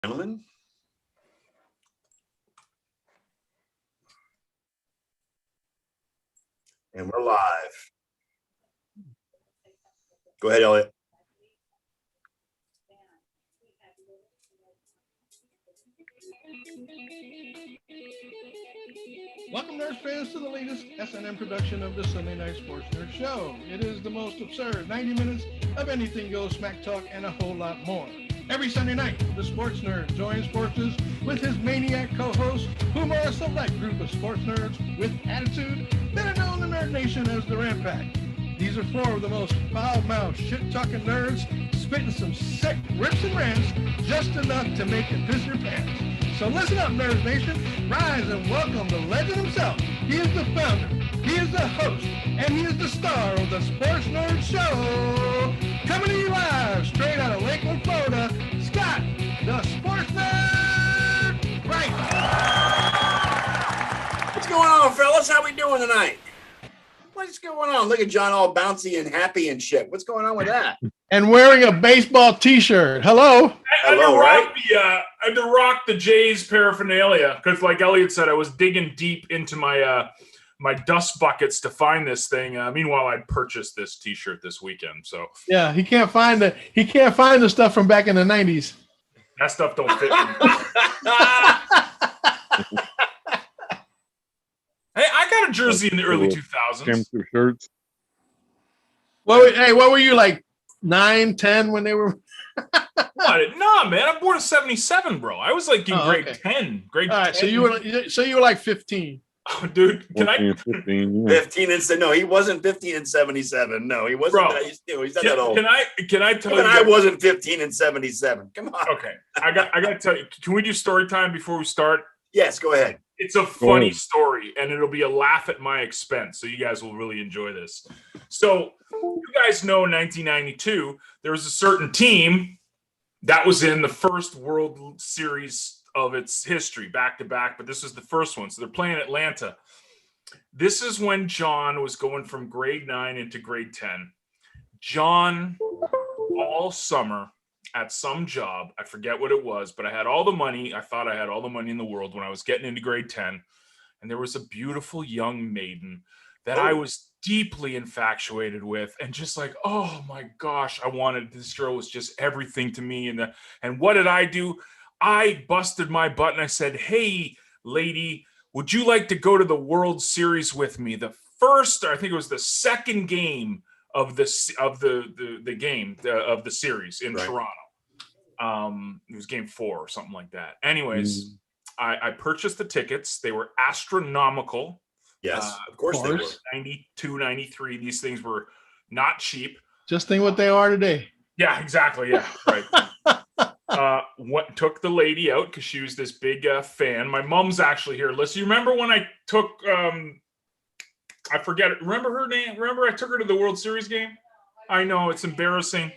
Gentlemen, and we're live. Go ahead, Elliot. Welcome, Nerd fans, to the latest S&M production of the Sunday Night Sports Nerd Show. It is the most absurd 90 minutes of anything goes, smack talk, and a whole lot more. Every Sunday night, the Sports Nerd joins forces with his maniac co-hosts, whom are a select group of sports nerds with attitude that are known in Nerd Nation as the Rat Pack. These are four of the most foul-mouthed, shit-talking nerds, spitting some sick rips and rants, just enough to make you piss your pants. So listen up, Nerd Nation. Rise and welcome the legend himself. He is the founder, he is the host, and he is the star of the Sports Nerd Show. Coming to you live, straight out of Lakeland, Florida, Scott, the Sports Nerd. Right. What's going on, fellas? How we doing tonight? What's going on? Look at John all bouncy and happy and shit. What's going on with that? And wearing a baseball T-shirt. Hello. Hello, right? I had to rock the Jays paraphernalia because, like Elliot said, I was digging deep into my my dust buckets to find this thing. Meanwhile, I'd purchased this T-shirt this weekend. So yeah, he can't find the stuff from back in the 90s. That stuff don't fit me. Hey, I got a jersey in the early 2000s. Hamster shirts. What were you, like 9, 10 when they were? What? Nah, man, I'm born in '77, bro. I was like in grade 10. Grade All right, 10. so you were like 15. Oh, dude, can 14, 15, yeah. 15 and no, he wasn't 15 and 77. No, he wasn't. Bro, He's not that old. Can I tell Even you? I wasn't 15 and 77. Come on. Okay, I got to tell you. Can we do story time before we start? Yes, go ahead. It's a funny story, and it'll be a laugh at my expense, so you guys will really enjoy this. So you guys know in 1992, there was a certain team that was in the first World Series of its history, back-to-back, but this is the first one. So they're playing Atlanta. This is when John was going from grade 9 into grade 10. John, all summer, at some job, I forget what it was, but I had all the money. I thought I had all the money in the world when I was getting into grade 10. And there was a beautiful young maiden that I was deeply infatuated with. And just like, oh my gosh, this girl was just everything to me. And what did I do? I busted my butt and I said, hey, lady, would you like to go to the World Series with me? The first, I think it was the second game of the series in Toronto. It was game 4 or something like that. Anyways, I purchased the tickets. They were astronomical. Yes, of course they were. 92, 93. These things were not cheap. Just think what they are today. Yeah, exactly. Yeah, right. Took the lady out because she was this big fan. My mom's actually here. Listen, you remember when I took I forget it. Remember her name? Remember I took her to the World Series game? I know, it's embarrassing.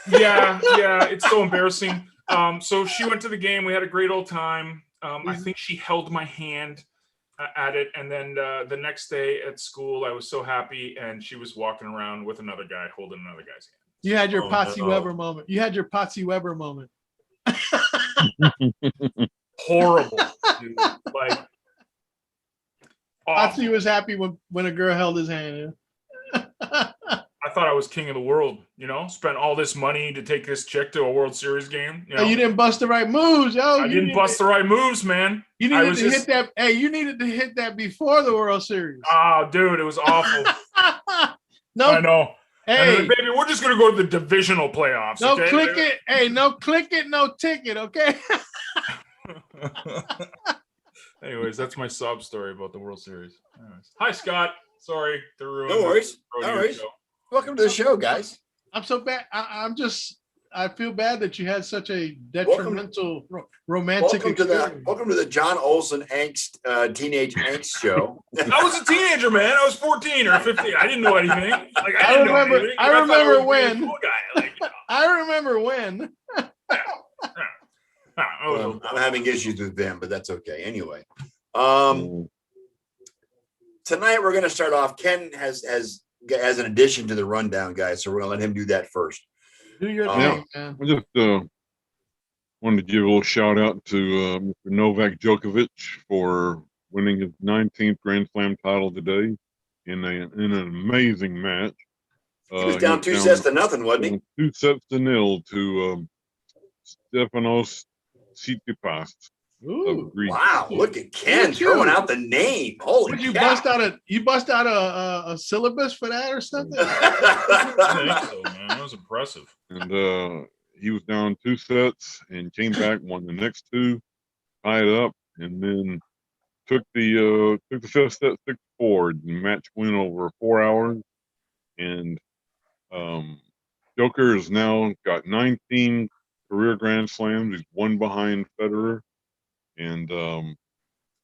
Yeah, it's so embarrassing. So she went to the game. We had a great old time. I think she held my hand at it. And then the next day at school, I was so happy. And she was walking around with another guy holding another guy's hand. You had your Patsy Weber moment. You had your Patsy Weber moment. Horrible, dude. Like, Patsy was happy when a girl held his hand. I thought I was king of the world, spent all this money to take this chick to a World Series game. Hey, you didn't bust the right moves, yo. I didn't bust the right moves, man. You needed to hit that. Hey, you needed to hit that before the World Series. Oh, dude, it was awful. No, I know. Hey, then, baby, we're just gonna go to the divisional playoffs. No, okay? click it. Hey, no, click it, no ticket. Okay. Anyways, that's my sob story about the World Series. Anyways. Hi, Scott. Sorry to ruin. No worries. rodeo No worries. show. Welcome to the show, guys. I'm so bad. I feel bad that you had such a detrimental romantic experience. Welcome to the John Olson angst, teenage angst show. I was a teenager, man. I was 14 or 15. I didn't know anything. Like I remember when. Well, I'm having issues with them, but that's okay. Anyway, tonight we're going to start off. Ken has an addition to the rundown, guys, so we're going to let him do that first. Do your thing, man. wanted to give a little shout out to Mr. Novak Djokovic for winning his 19th Grand Slam title today in an amazing match. He was down 2-0, wasn't he? 2-0 to Stefanos Tsitsipas of Greece. Wow! Look at Ken throwing out the name. Holy Would you cow. bust out a syllabus for that or something? I think so, man. That was impressive. And he was down 2 sets and came back, won the next 2, tied up, and then took the 5th set 6-4. The match went over 4 hours, and Joker has now got 19 career Grand Slams. He's one behind Federer, and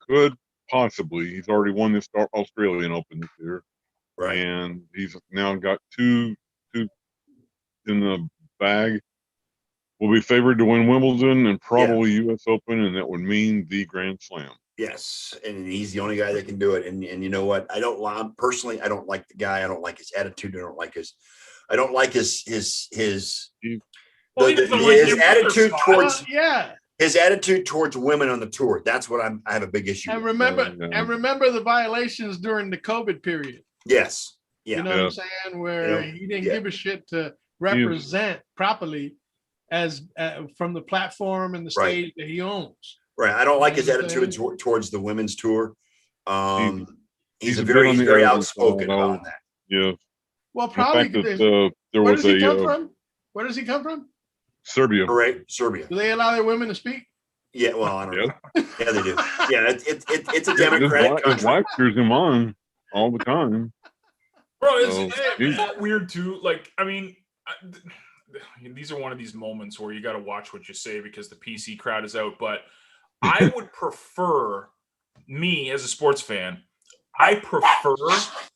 could possibly, he's already won this Australian Open this year, Right. and he's now got two in the bag. Will be favored to win Wimbledon and probably U.S. Open, and that would mean the Grand Slam. Yes, and he's the only guy that can do it. And you know what? I don't like the guy. I don't like his attitude. I don't like his attitude towards his attitude towards women on the tour. That's what I have a big issue And with. remember the violations during the COVID period. Yes. Yeah. You know what I'm saying? Where he didn't give a shit to represent properly as from the platform and the stage that he owns. Right. I don't like his attitude towards the women's tour. He's very outspoken about that. Yeah. Well, probably because where does he come from? Where does he come from? Serbia. Right. Serbia. Do they allow their women to speak? Yeah. Well, I don't know. Yeah, they do. Yeah. It's a democratic country. His wife cheers him on all the time. Bro, it's that weird too. Like, I mean, these are one of these moments where you got to watch what you say because the PC crowd is out. But I would prefer, me as a sports fan, I prefer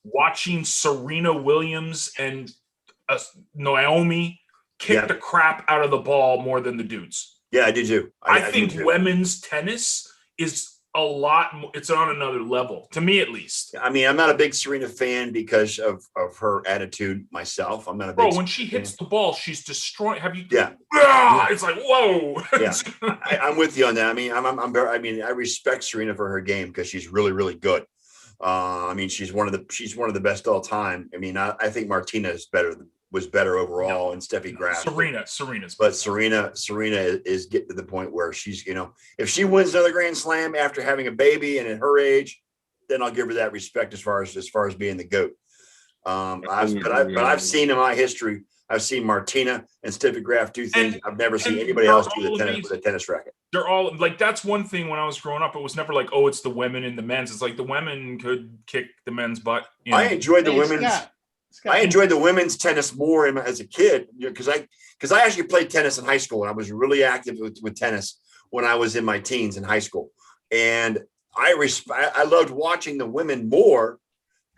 watching Serena Williams and Naomi kick the crap out of the ball more than the dudes. Yeah, I do too. I think women's tennis is a lot more, it's on another level, to me at least. I mean, I'm not a big Serena fan because of her attitude myself. I'm not a big when she hits the ball, she's destroying. Have you? Yeah. It's like, whoa. Yeah. I'm with you on that. I mean, I respect Serena for her game because she's really, really good. I mean, she's one of the best all time. I mean, I think Martina was better overall, and Steffi Graf. Serena's. But Serena is getting to the point where she's, if she wins another Grand Slam after having a baby and at her age, then I'll give her that respect as far as being the GOAT. I've seen in my history, I've seen Martina and Steffi Graf do things I've never seen anybody else do with a tennis racket. They're all like, that's one thing when I was growing up, it was never like, oh, it's the women and the men's. It's like the women could kick the men's butt. I enjoyed the women's. I enjoyed the women's tennis more as a kid because I actually played tennis in high school and I was really active with tennis when I was in my teens in high school. And I loved watching the women more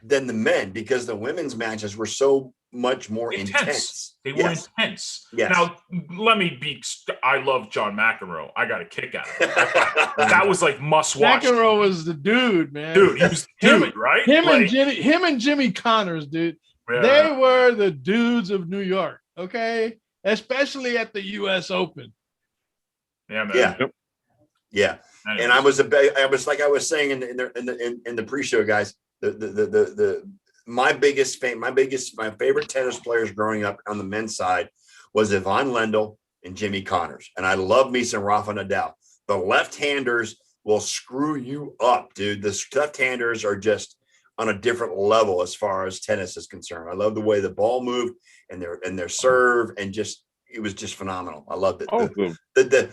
than the men because the women's matches were so much more intense. They were intense. Yes. Now, let me I love John McEnroe. I got a kick out of it. That was like must watch. McEnroe was the dude, man. Dude, he was the dude, right? Him and Jimmy Connors, dude. Yeah. They were the dudes of New York, okay? Especially at the U.S. Open. Yeah, man. Yeah. Anyways. And I was like I was saying in the pre-show, guys. My favorite tennis players growing up on the men's side was Ivan Lendl and Jimmy Connors, and I love me some Rafa Nadal. The left-handers will screw you up, dude. The left-handers are just on a different level as far as tennis is concerned. I love the way the ball moved and their serve, and it was just phenomenal. I loved it. The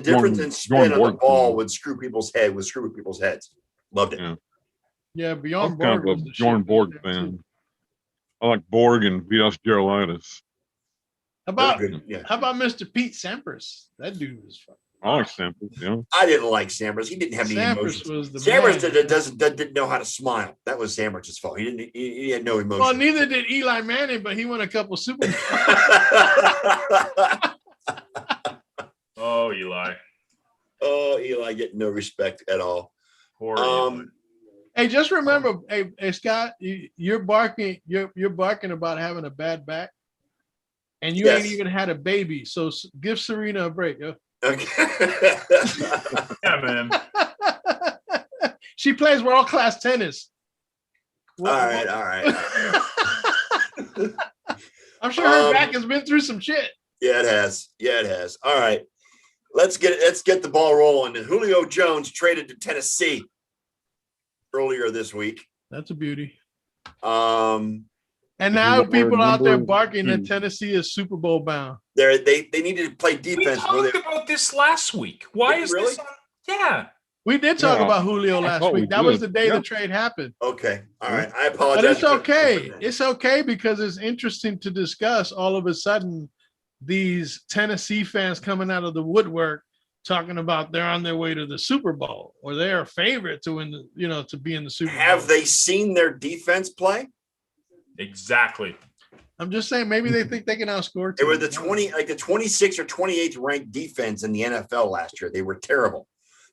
difference in spin on the ball would screw people's heads. Loved it. Yeah, beyond Borg was the Bjorn Borg fan. I like Borg and Vidas Gerulaitis. How about Mr. Pete Sampras? That dude was fun. I like Sampras, yeah. I didn't like Sampras. He didn't have any emotions. Sampras didn't know how to smile. That was Sampras' fault. He had no emotion. Well, neither did Eli Manning, but he won a couple Super Bowls. Oh, Eli. Oh, Eli getting no respect at all. Poor Eli. Hey, just remember, hey Scott, you're barking about having a bad back. and you Yes. ain't even had a baby. So give Serena a break. Yo. Okay. Give Serena a break. Yo. Yeah, man. She plays world-class tennis. All right. I'm sure her back has been through some shit. Yeah, it has. All right. Let's get the ball rolling. Julio Jones traded to Tennessee earlier this week. That's a beauty. Um, And now people out there number barking that 2. Tennessee is Super Bowl bound. they needed to play We defense. talked about this last week. Why Did is you this? really? Yeah. We did talk Yeah, about Julio I last thought we week. That was did. the day Yeah. the trade happened. Okay. All right. I But apologize. it's okay. It's okay because it's interesting to discuss all of a sudden these Tennessee fans coming out of the woodwork talking about they're on their way to the Super Bowl or they're a favorite to win the, to be in the Super Bowl. Have they seen their defense play? Exactly. I'm just saying maybe they think they can outscore They were teams. the 26th or 28th ranked defense in the NFL last year. They were terrible.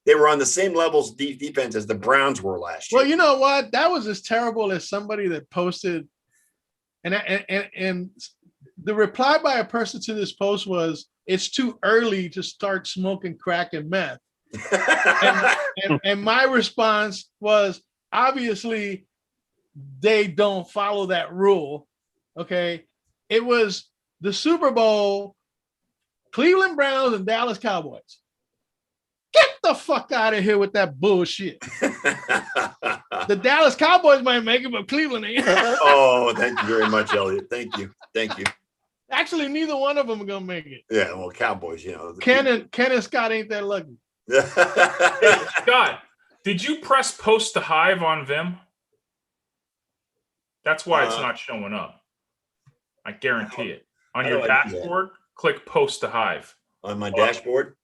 They were on the same levels defense as the Browns were last year. Well, you know what? That was as terrible as somebody that posted, and the reply by a person to this post was, "It's too early to start smoking crack and meth." And my response was, obviously, they don't follow that rule. Okay, it was the Super Bowl, Cleveland Browns and Dallas Cowboys. Get the fuck out of here with that bullshit. The Dallas Cowboys might make it, but Cleveland ain't. Oh, thank you very much, Elliot. Thank you. Actually, neither one of them are gonna make it. Yeah, well, Cowboys, Ken and Scott ain't that lucky. Hey, Scott, did you press post to Hive on Vim? That's why it's not showing up. I guarantee it. On how your do I do that? dashboard, click post to Hive. On my dashboard.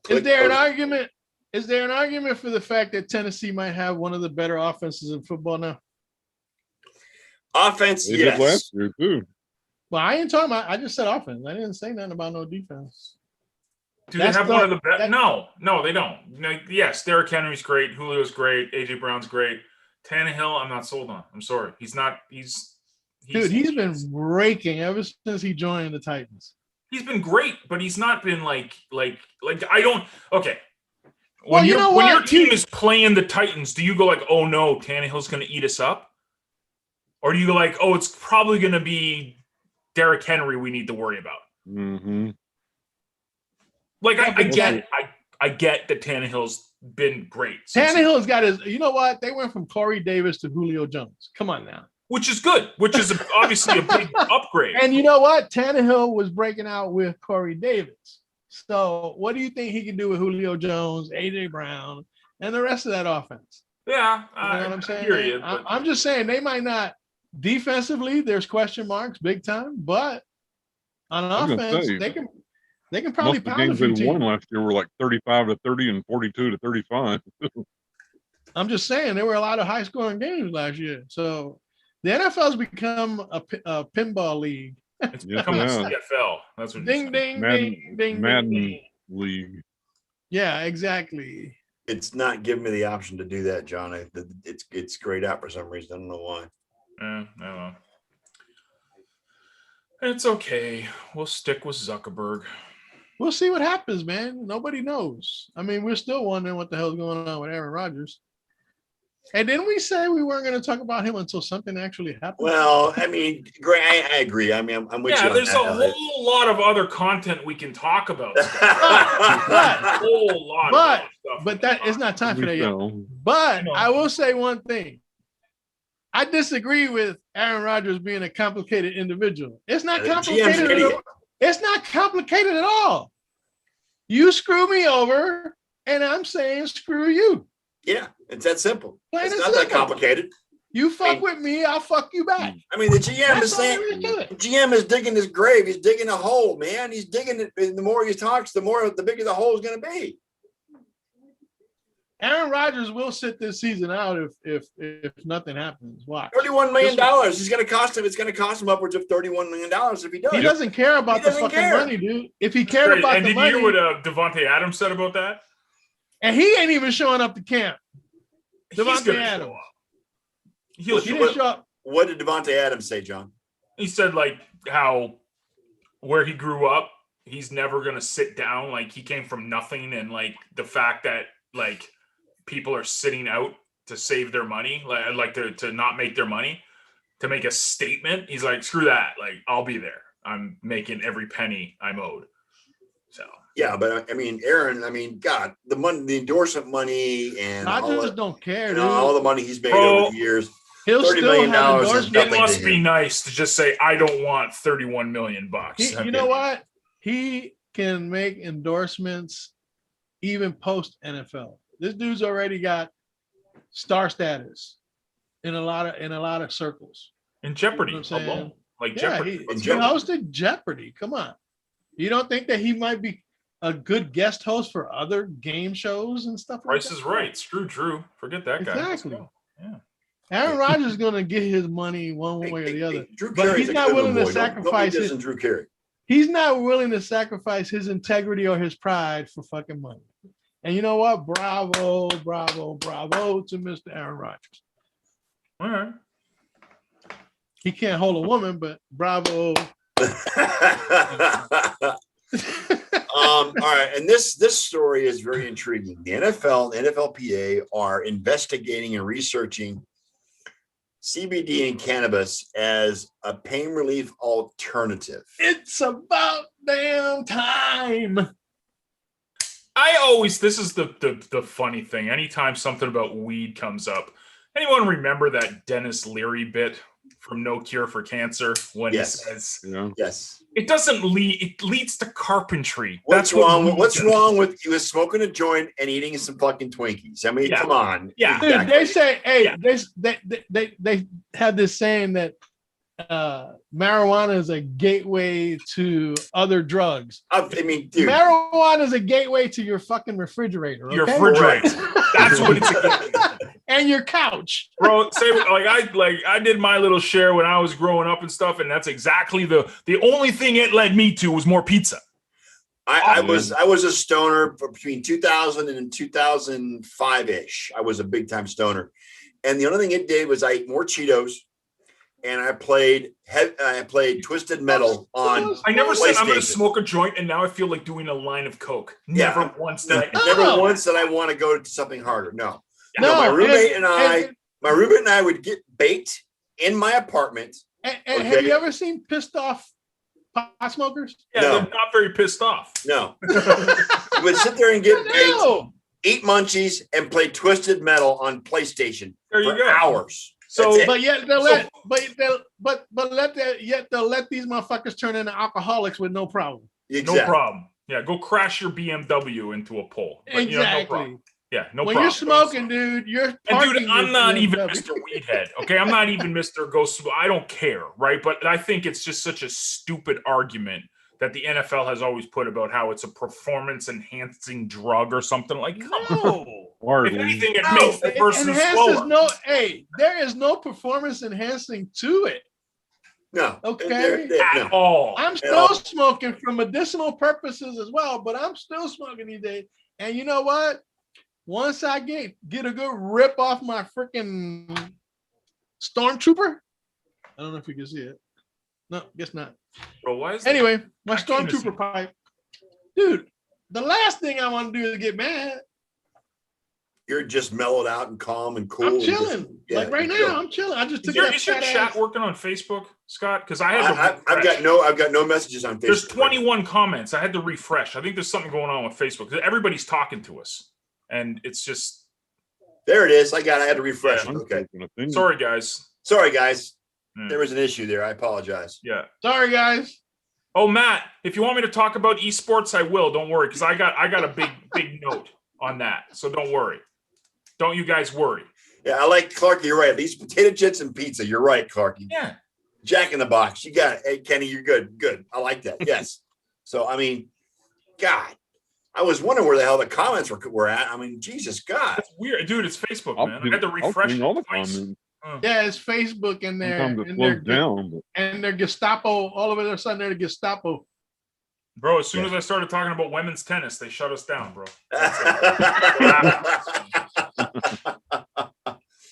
Is there an argument? Is there an argument for the fact that Tennessee might have one of the better offenses in football now? Offense? They did Yes. last year too. Well, I ain't talking about. I just said offense. I didn't say nothing about no defense. Do That's they have the- one of the best? that- No, they don't. No, yes, Derrick Henry's great. Julio's great. AJ Brown's great. Tannehill, I'm not sold on. I'm sorry. He's not. He's Been raking ever since he joined the Titans. He's been great, but he's not been like I don't. Okay. Well, you know when your what? team is playing the Titans, do you go like, oh no, Tannehill's going to eat us up? Or do you go like, oh, it's probably going to be Derrick Henry we need to worry about? Mm-hmm. Like, Yeah, I but get I get that Tannehill's been great. Tannehill's got his. You know what? They went from Corey Davis to Julio Jones. Come on now. Which is good. Which is obviously a big upgrade. And you know what? Tannehill was breaking out with Corey Davis. So what do you think he can do with Julio Jones, AJ Brown, and the rest of that offense? Yeah, You know what I'm saying? I hear you, but- I'm just saying they might not defensively. There's question marks, big time, but on was gonna offense, say, they can probably Most of the pound a games few they won teams. last year were like 35-30 and 42-35. I'm just saying there were a lot of high scoring games last year. So the NFL's become a pinball league. It's Yes, become a yeah. CFL. That's what Ding, you're saying. ding, Madden- ding, ding, Madden ding, ding. League. Yeah, exactly. It's not giving me the option to do that, John. It's grayed out for some reason. I don't know why. I don't know. It's okay. We'll stick with Zuckerberg. We'll see what happens, man. Nobody knows. I mean, we're still wondering what the hell's going on with Aaron Rodgers. And didn't we say we weren't going to talk about him until something actually happened? Well, I mean, Gray, I agree. I mean, I'm with you Yeah, on there's a that, Elliot. whole lot of other content we can talk about. A whole lot. But- of other stuff but we that can it's talk not time for that We yet. know. But No. I will say one thing. I disagree with Aaron Rodgers being a complicated individual. It's not The GM's complicated. an At idiot. all. It's not complicated at all. You screw me over, and I'm saying screw you. Yeah, it's that simple. Plain It's and not that simple. complicated. You fuck Hey. with me, I'll fuck you back. I mean, the GM That's is all saying, there is to it. the GM is digging his grave. He's digging a hole, man. He's digging it. And the more he talks, the bigger the hole is going to be. Aaron Rodgers will sit this season out if nothing happens. Why? $31 million. He's going to cost him. It's going to cost him upwards of $31 million if he does. He doesn't care about He the doesn't fucking care. money, dude. If he cared Great. about And the did you money, hear what Devontae Adams said about that? and he ain't even showing up to camp. He's Devontae gonna Adams. show up. He'll What- He show didn't up. show up. What did Devontae Adams say, John? He said like how where he grew up, he's never gonna sit down. Like he came from nothing, and like the fact that like people are sitting out to save their money, like to not make their money, to make a statement. He's like, screw that. Like I'll be there. I'm making every penny I'm owed. So yeah, but I mean, Aaron, I mean, God, the money, the endorsement money, and I all, just don't care, you dude. know, all the money he's made Bro, over the years. He'll $30 still million have is endorsements. nothing it to must be him. nice to just say I don't want 31 million bucks. You know what? He can make endorsements even post NFL. This dude's already got star status in a lot of circles. In Jeopardy You know what I'm saying? alone, like Yeah, Jeopardy. he Let's Jeopardy. go. hosted Jeopardy. Come on. You don't think that he might be a good guest host for other game shows and stuff like Price that? is right. Screw Drew. Forget that guy. Let's Exactly. go. Yeah. Aaron Rodgers is going to get his money one way or the other. Drew But Carey's he's a not good willing to boy. Nobody sacrifice dissing Drew Carey. He's not willing to sacrifice his integrity or his pride for fucking money. And you know what? Bravo, bravo, bravo to Mr. Aaron Rodgers. All right. He can't hold a woman, but bravo. All right, and this story is very intriguing. The NFL and NFLPA are investigating and researching CBD and cannabis as a pain relief alternative. It's about damn time. This is the funny thing. Anytime something about weed comes up, anyone remember that Dennis Leary bit from No Cure for Cancer when Yes. he says Yes. it doesn't lead, it leads to carpentry. What's what wrong? weed What's does. wrong with you smoking a joint and eating some fucking Twinkies? I mean, Yeah. come on. Yeah. Dude, Exactly. they say, hey, Yeah. they have this saying that marijuana is a gateway to other drugs. I mean, dude. Marijuana is a gateway to your fucking refrigerator. Your okay? refrigerator. That's what it's against. And your couch. Bro, say I did my little share when I was growing up and stuff, and that's exactly the only thing it led me to was more pizza. I was a stoner for between 2000 and 2005 ish. I was a big time stoner, and the only thing it did was I ate more Cheetos, and I played Twisted Metal on. I never said I'm going to PlayStation. smoke a joint, and now I feel like doing a line of coke. Never Yeah. once did I. Never once did I want to go to something harder. No, No, my roommate and and- I would get baked in my apartment. And Okay. have you ever seen pissed off pot smokers? Yeah, No. they're not very pissed off. No, we would sit there and get baked, No. eat munchies, and play Twisted Metal on PlayStation There you for go. hours. So, That's it. But yet they'll let these motherfuckers turn into alcoholics with no problem. Exactly. no problem. Yeah, go crash your BMW into a pole. But, you know, no Exactly. problem. Yeah, no when problem. you're smoking, dude, you're And parking dude, I'm your not even BMW. Mr. Weedhead. Okay, I'm not even Mr. Ghost. I don't care, right? But I think it's just such a stupid argument that the NFL has always put about how it's a performance-enhancing drug or something. Like, come on. If Hardly. anything, it No, makes the it person enhances slower. no. Hey, there is no performance enhancing to it. No. Okay. At No. all. I'm still all. smoking for medicinal purposes as well, but I'm still smoking these days. And you know what? Once I get a good rip off my freaking Stormtrooper, I don't know if you can see it. No, guess not. Bro, why is that? Anyway, my I can't even see. Stormtrooper pipe, dude. The last thing I want to do is get mad. You're just mellowed out and calm and cool. I'm and just- chilling. yeah, Like right you're now, chilling. I'm chilling. I just Is took your, that is your fat chat ass- working on Facebook, Scott? Because I had to I've refresh. got no messages on Facebook. There's 21 comments. I had to refresh. I think there's something going on with Facebook. Everybody's talking to us, and it's just There it is. I had to refresh. Yeah. it. Okay. sorry, guys. Sorry, guys. Hmm. There was an issue there. I apologize. Yeah. Sorry, guys. Oh, Matt, if you want me to talk about esports, I will. Don't worry, because I got a big note on that. So don't worry. Don't you guys worry. Yeah, I like Clark. You're right. These potato chips and pizza. You're right, Clarky. Yeah. Jack in the Box. You got it. Hey, Kenny, you're good. Good. I like that. Yes. So, I mean, God, I was wondering where the hell the comments were at. I mean, Jesus, God. That's weird. Dude, it's Facebook, I'll man. ping- I had to I'll refresh ping it all the twice. comments. Yeah, it's Facebook and Sometimes it and slows down, but and their Gestapo. All of a sudden, they're the Gestapo. Bro, as soon Yeah. as I started talking about women's tennis, they shut us down, bro.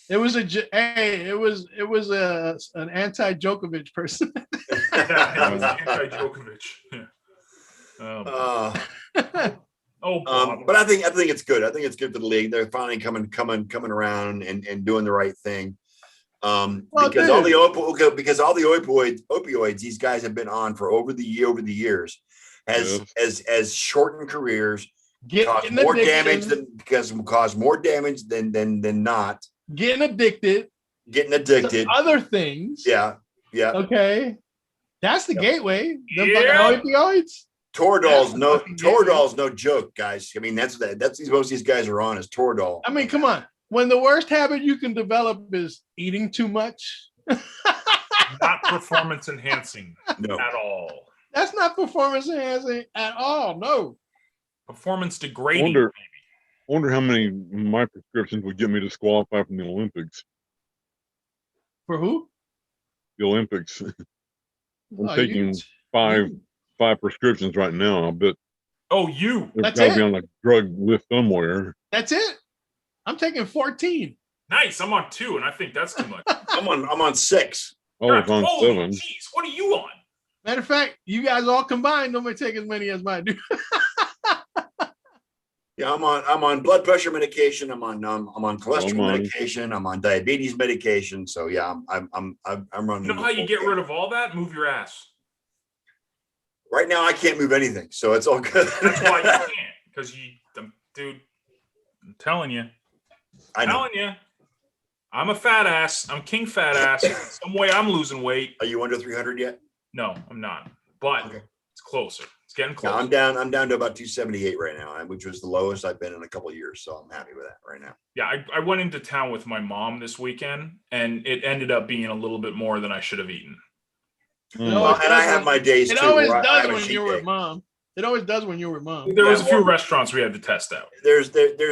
It was it was an anti-Djokovic person. Yeah, it was anti-Djokovic. Yeah. But I think it's good. I think it's good for the league. They're finally coming around and doing the right thing. Because all the opioids these guys have been on for over the years has shortened careers, caused more damage than not. Getting addicted to other things. Yeah. Okay. That's the gateway. Them Yeah. fucking opioids. Toradol's no joke, guys. I mean, that's most of these guys are on is Toradol. I mean, come on. When the worst habit you can develop is eating too much. Not performance enhancing No. at all. That's not performance enhancing at all. No. Performance degrading. Wonder how many of my prescriptions would get me disqualified from the Olympics. For who? The Olympics. I'm Oh, taking five prescriptions right now. I bet You. there's That's got to it? be on a drug list somewhere. That's it. I'm taking 14. Nice. I'm on 2, and I think that's too much. I'm on 6. Oh, it's on 7. Jeez, what are you on? Matter of fact, you guys all combined don't take as many as mine do. Yeah, I'm on blood pressure medication. I'm on cholesterol medication. I'm on diabetes medication. So yeah, I'm running. You know how you get rid of all that? Move your ass. Right now, I can't move anything, so it's all good. That's why you can't, because dude. I'm telling you. I know. I'm a fat ass. I'm king fat ass. Some way I'm losing weight. Are you under 300 yet? No, I'm not. But Okay. it's closer. It's getting Yeah, closer. I'm down to about 278 right now, which was the lowest I've been in a couple of years. So I'm happy with that right now. Yeah, I went into town with my mom this weekend, and it ended up being a little bit more than I should have eten. Well, and I have my days too. It always where I does have a when cheat you're day. with mom. It always does when you're with mom. There was a few well- restaurants we had to test out. There's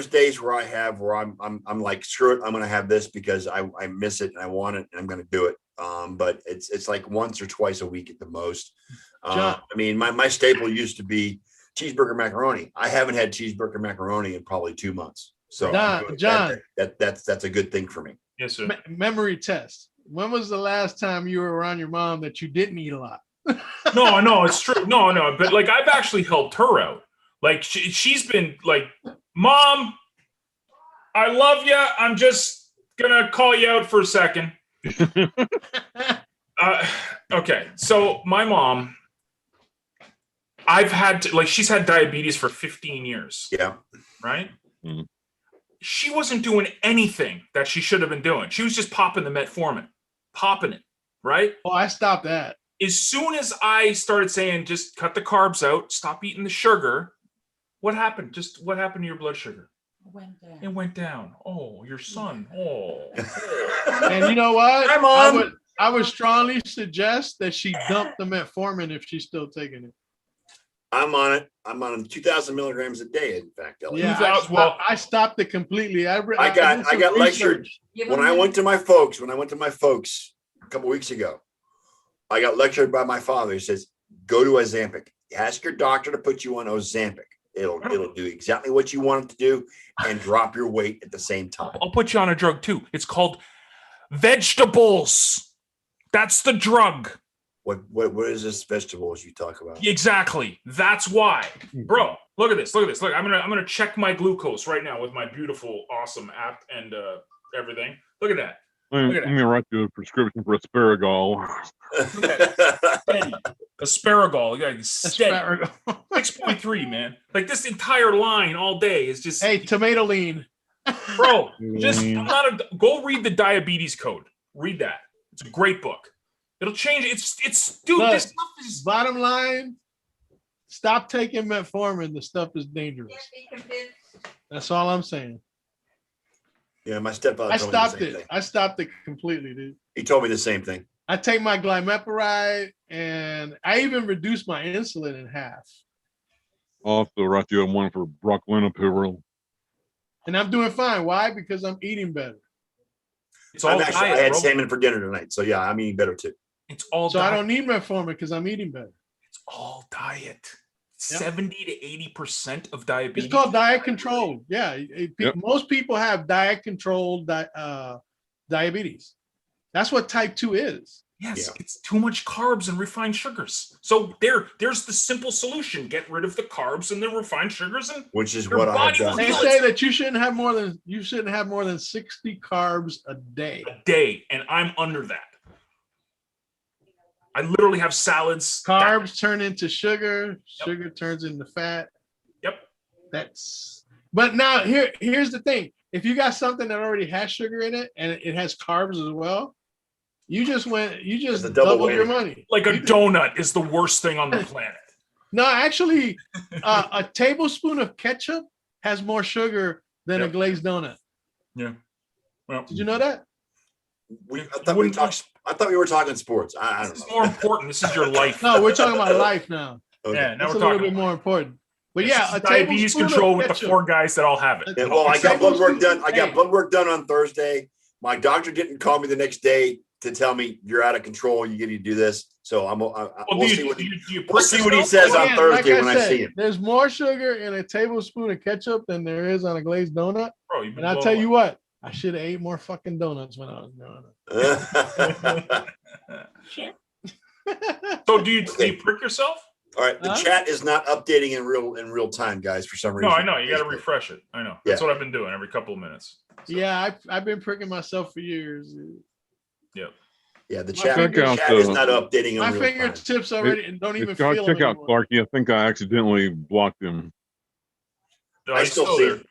days where I'm like, screw it, I'm gonna have this because I miss it and I want it and I'm gonna do it. But it's like once or twice a week at the most. John. I mean, my staple used to be cheeseburger macaroni. I haven't had cheeseburger macaroni in probably 2 months. So John. that's a good thing for me. Yes, sir. Memory test. When was the last time you were around your mom that you didn't eat a lot? No, it's true. No, but like I've actually helped her out. Like she's been like, Mom, I love you. I'm just gonna call you out for a second. Okay, so my mom, she's had diabetes for 15 years. Yeah. Right? Mhm. She wasn't doing anything that she should have been doing. She was just popping the metformin, popping it, right? Oh, I stopped that. As soon as I started saying, just cut the carbs out, stop eating the sugar, what happened? Just what happened to your blood sugar? It went down. Oh, your son. Oh. And you know what? Hi, Mom. I would strongly suggest that she dump the metformin if she's still taking it. I'm on it. I'm on 2,000 milligrams a day. In fact, Elliot. Yeah, I stopped it completely. I got lectured when I went to my folks. A couple weeks ago, I got lectured by my father. He says, "Go to Ozempic. Ask your doctor to put you on Ozempic. It'll do exactly what you want it to do and drop your weight at the same time." I'll put you on a drug too. It's called vegetables. That's the drug. What is this vegetables you talk about? Exactly. That's why. Bro, look at this. Look, I'm gonna check my glucose right now with my beautiful, awesome app and everything. Look at that. I'm gonna write you a prescription for Asparagol. Steady. Asparagol. Yeah, steady. 6.3, man. Like this entire line all day is just Hey, tomato lean. bro. Just go read the diabetes code. Read that. It's a great book. It'll change. It's dude. Look, this stuff is Bottom line, stop taking metformin. The stuff is dangerous. That's all I'm saying. Yeah, my stepfather. I told me the stopped same it. thing. I stopped it completely, dude. He told me the same thing. I take my glymepride, and I even reduced my insulin in half. I'll also write you one for Broclinipirol. And I'm doing fine. Why? Because I'm eating better. it's all I had diet, bro. salmon for dinner tonight, so yeah, I'm eating better too. It's all So diet. I don't need metformin because I'm eating better. It's all diet. Yep. 70 to 80% of diabetes. It's called diet controlled. Yeah. Yep. Most people have diet controlled diabetes. That's what type 2 is. Yes, Yeah. it's too much carbs and refined sugars. So there's the simple solution: get rid of the carbs and the refined sugars, and which is Your what I have body will done. They No, say it's- that you shouldn't have more than 60 carbs a day. a day, and I'm under that. I literally have salads. Carbs turn into sugar, Yep. sugar turns into fat. Yep. But now here's the thing. If you got something that already has sugar in it and it has carbs as well, you just It's a double doubled your whammy. money. Like a You- donut is the worst thing on the planet. No, actually, a tablespoon of ketchup has more sugar than a Yep. glazed donut. Yeah. Well, Did you know that? I thought we were talking sports. I this don't is know. more important. This is your life. No, we're talking about life now. Okay. Yeah, now That's we're a little talking bit more important. But This yeah, is a diabetes tablespoon control of with the ketchup. 4 guys that all have it. Yeah, well, I got Tablespoon- blood work done. I got Hey. blood work done on Thursday. My doctor didn't call me the next day to tell me you're out of control. You need to do this. So Well, we'll see what do he you we'll see what he prick yourself? says on Again, Thursday like when I said, see him. There's more sugar in a tablespoon of ketchup than there is on a glazed donut. Bro, you've been And I'll blown tell you away. what, I should have ate more fucking donuts when I was growing up. So do you prick yourself? All right, the Huh? chat is not updating in real time, guys. For some reason, No, I know. You got to refresh it. I know. That's what I've been doing every couple of minutes. So, Yeah, I've been pricking myself for years. Yeah, the My chat, fingers- chat is not updating My in real time. fingertips already don't even Scott, feel check them out anymore. Clarky. I think I accidentally blocked him. no, I he's still see there. it.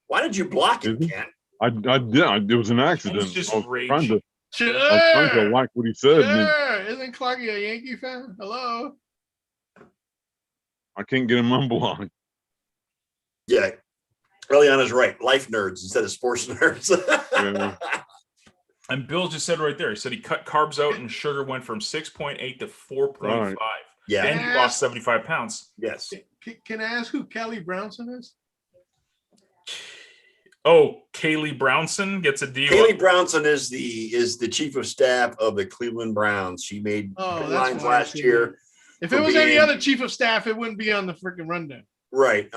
Why did you block it, Is he? Ken? I did. It was an accident. just I was rage. trying to Sure, like what he said. And then sure. Isn't Clarky a Yankee fan? Hello. I can't get him unblocked. Yeah, Eliana's right. Life nerds instead of sports nerds. Yeah. And Bill just said right there. He said he cut carbs out and sugar went from 6.8 to 4.5. Right. Yeah. And he lost 75 pounds. Yes. Can I ask who Kelly Brownson is? Oh, Kaylee Brownson gets a DUI. Kaylee Brownson is the chief of staff of the Cleveland Browns. She made Oh, that's headlines why I last see year. If For it was any being- other chief of staff, it wouldn't be on the freaking rundown. Right.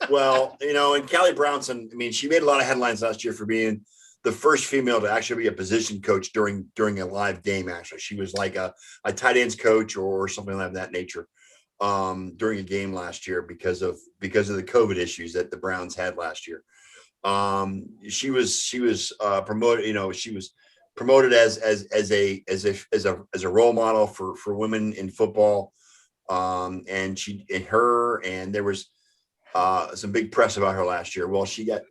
Well, and Callie Brownson, I mean, she made a lot of headlines last year for being the first female to actually be a position coach during a live game. Actually, she was like a tight ends coach or something like that nature during a game last year because of the COVID issues that the Browns had last year. She was promoted. She was promoted as a role model for women in football. And there was some big press about her last year. Well, she got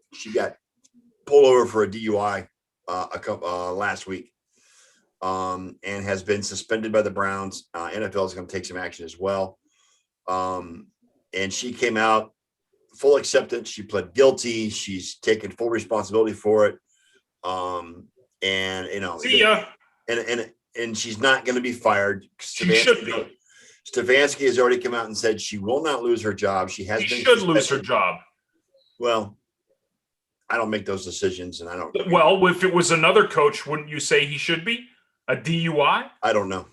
pulled over for a DUI last week, and has been suspended by the Browns. NFL is going to take some action as well. And she came out full acceptance. She pled guilty. She's taken full responsibility for it. See ya. And she's not going to be fired. She should be. Stefanski has already come out and said she will not lose her job. She has She been should lose her suspended. job. Well, I don't make those decisions, and I don't. Well, if it was another coach, wouldn't you say he should be? A DUI? I don't know.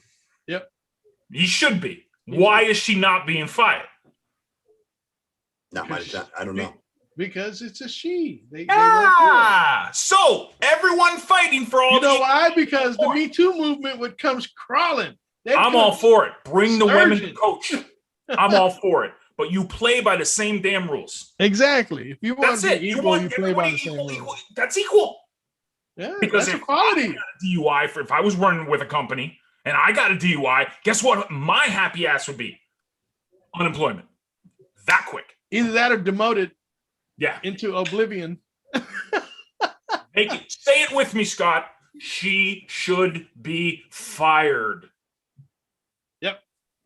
He should be. Why is she not being fired? Not my. I don't know. Because it's a she. They won't do it. So everyone fighting for all You know the. why? Because the Me Too movement would comes crawling. I'm all for it. Bring the women to Surgeon. coach. I'm all for it. But you play by the same damn rules. Exactly. If you want That's to it. be You equal, want you play by everybody the same equal, rules. equal. That's equal. Yeah, Because that's if equality. DUI for if I was running with a company and I got a DUI, guess what? My happy ass would be unemployment. That quick. Either that or demoted Yeah. into oblivion. Say it with me, Scott. She should be fired.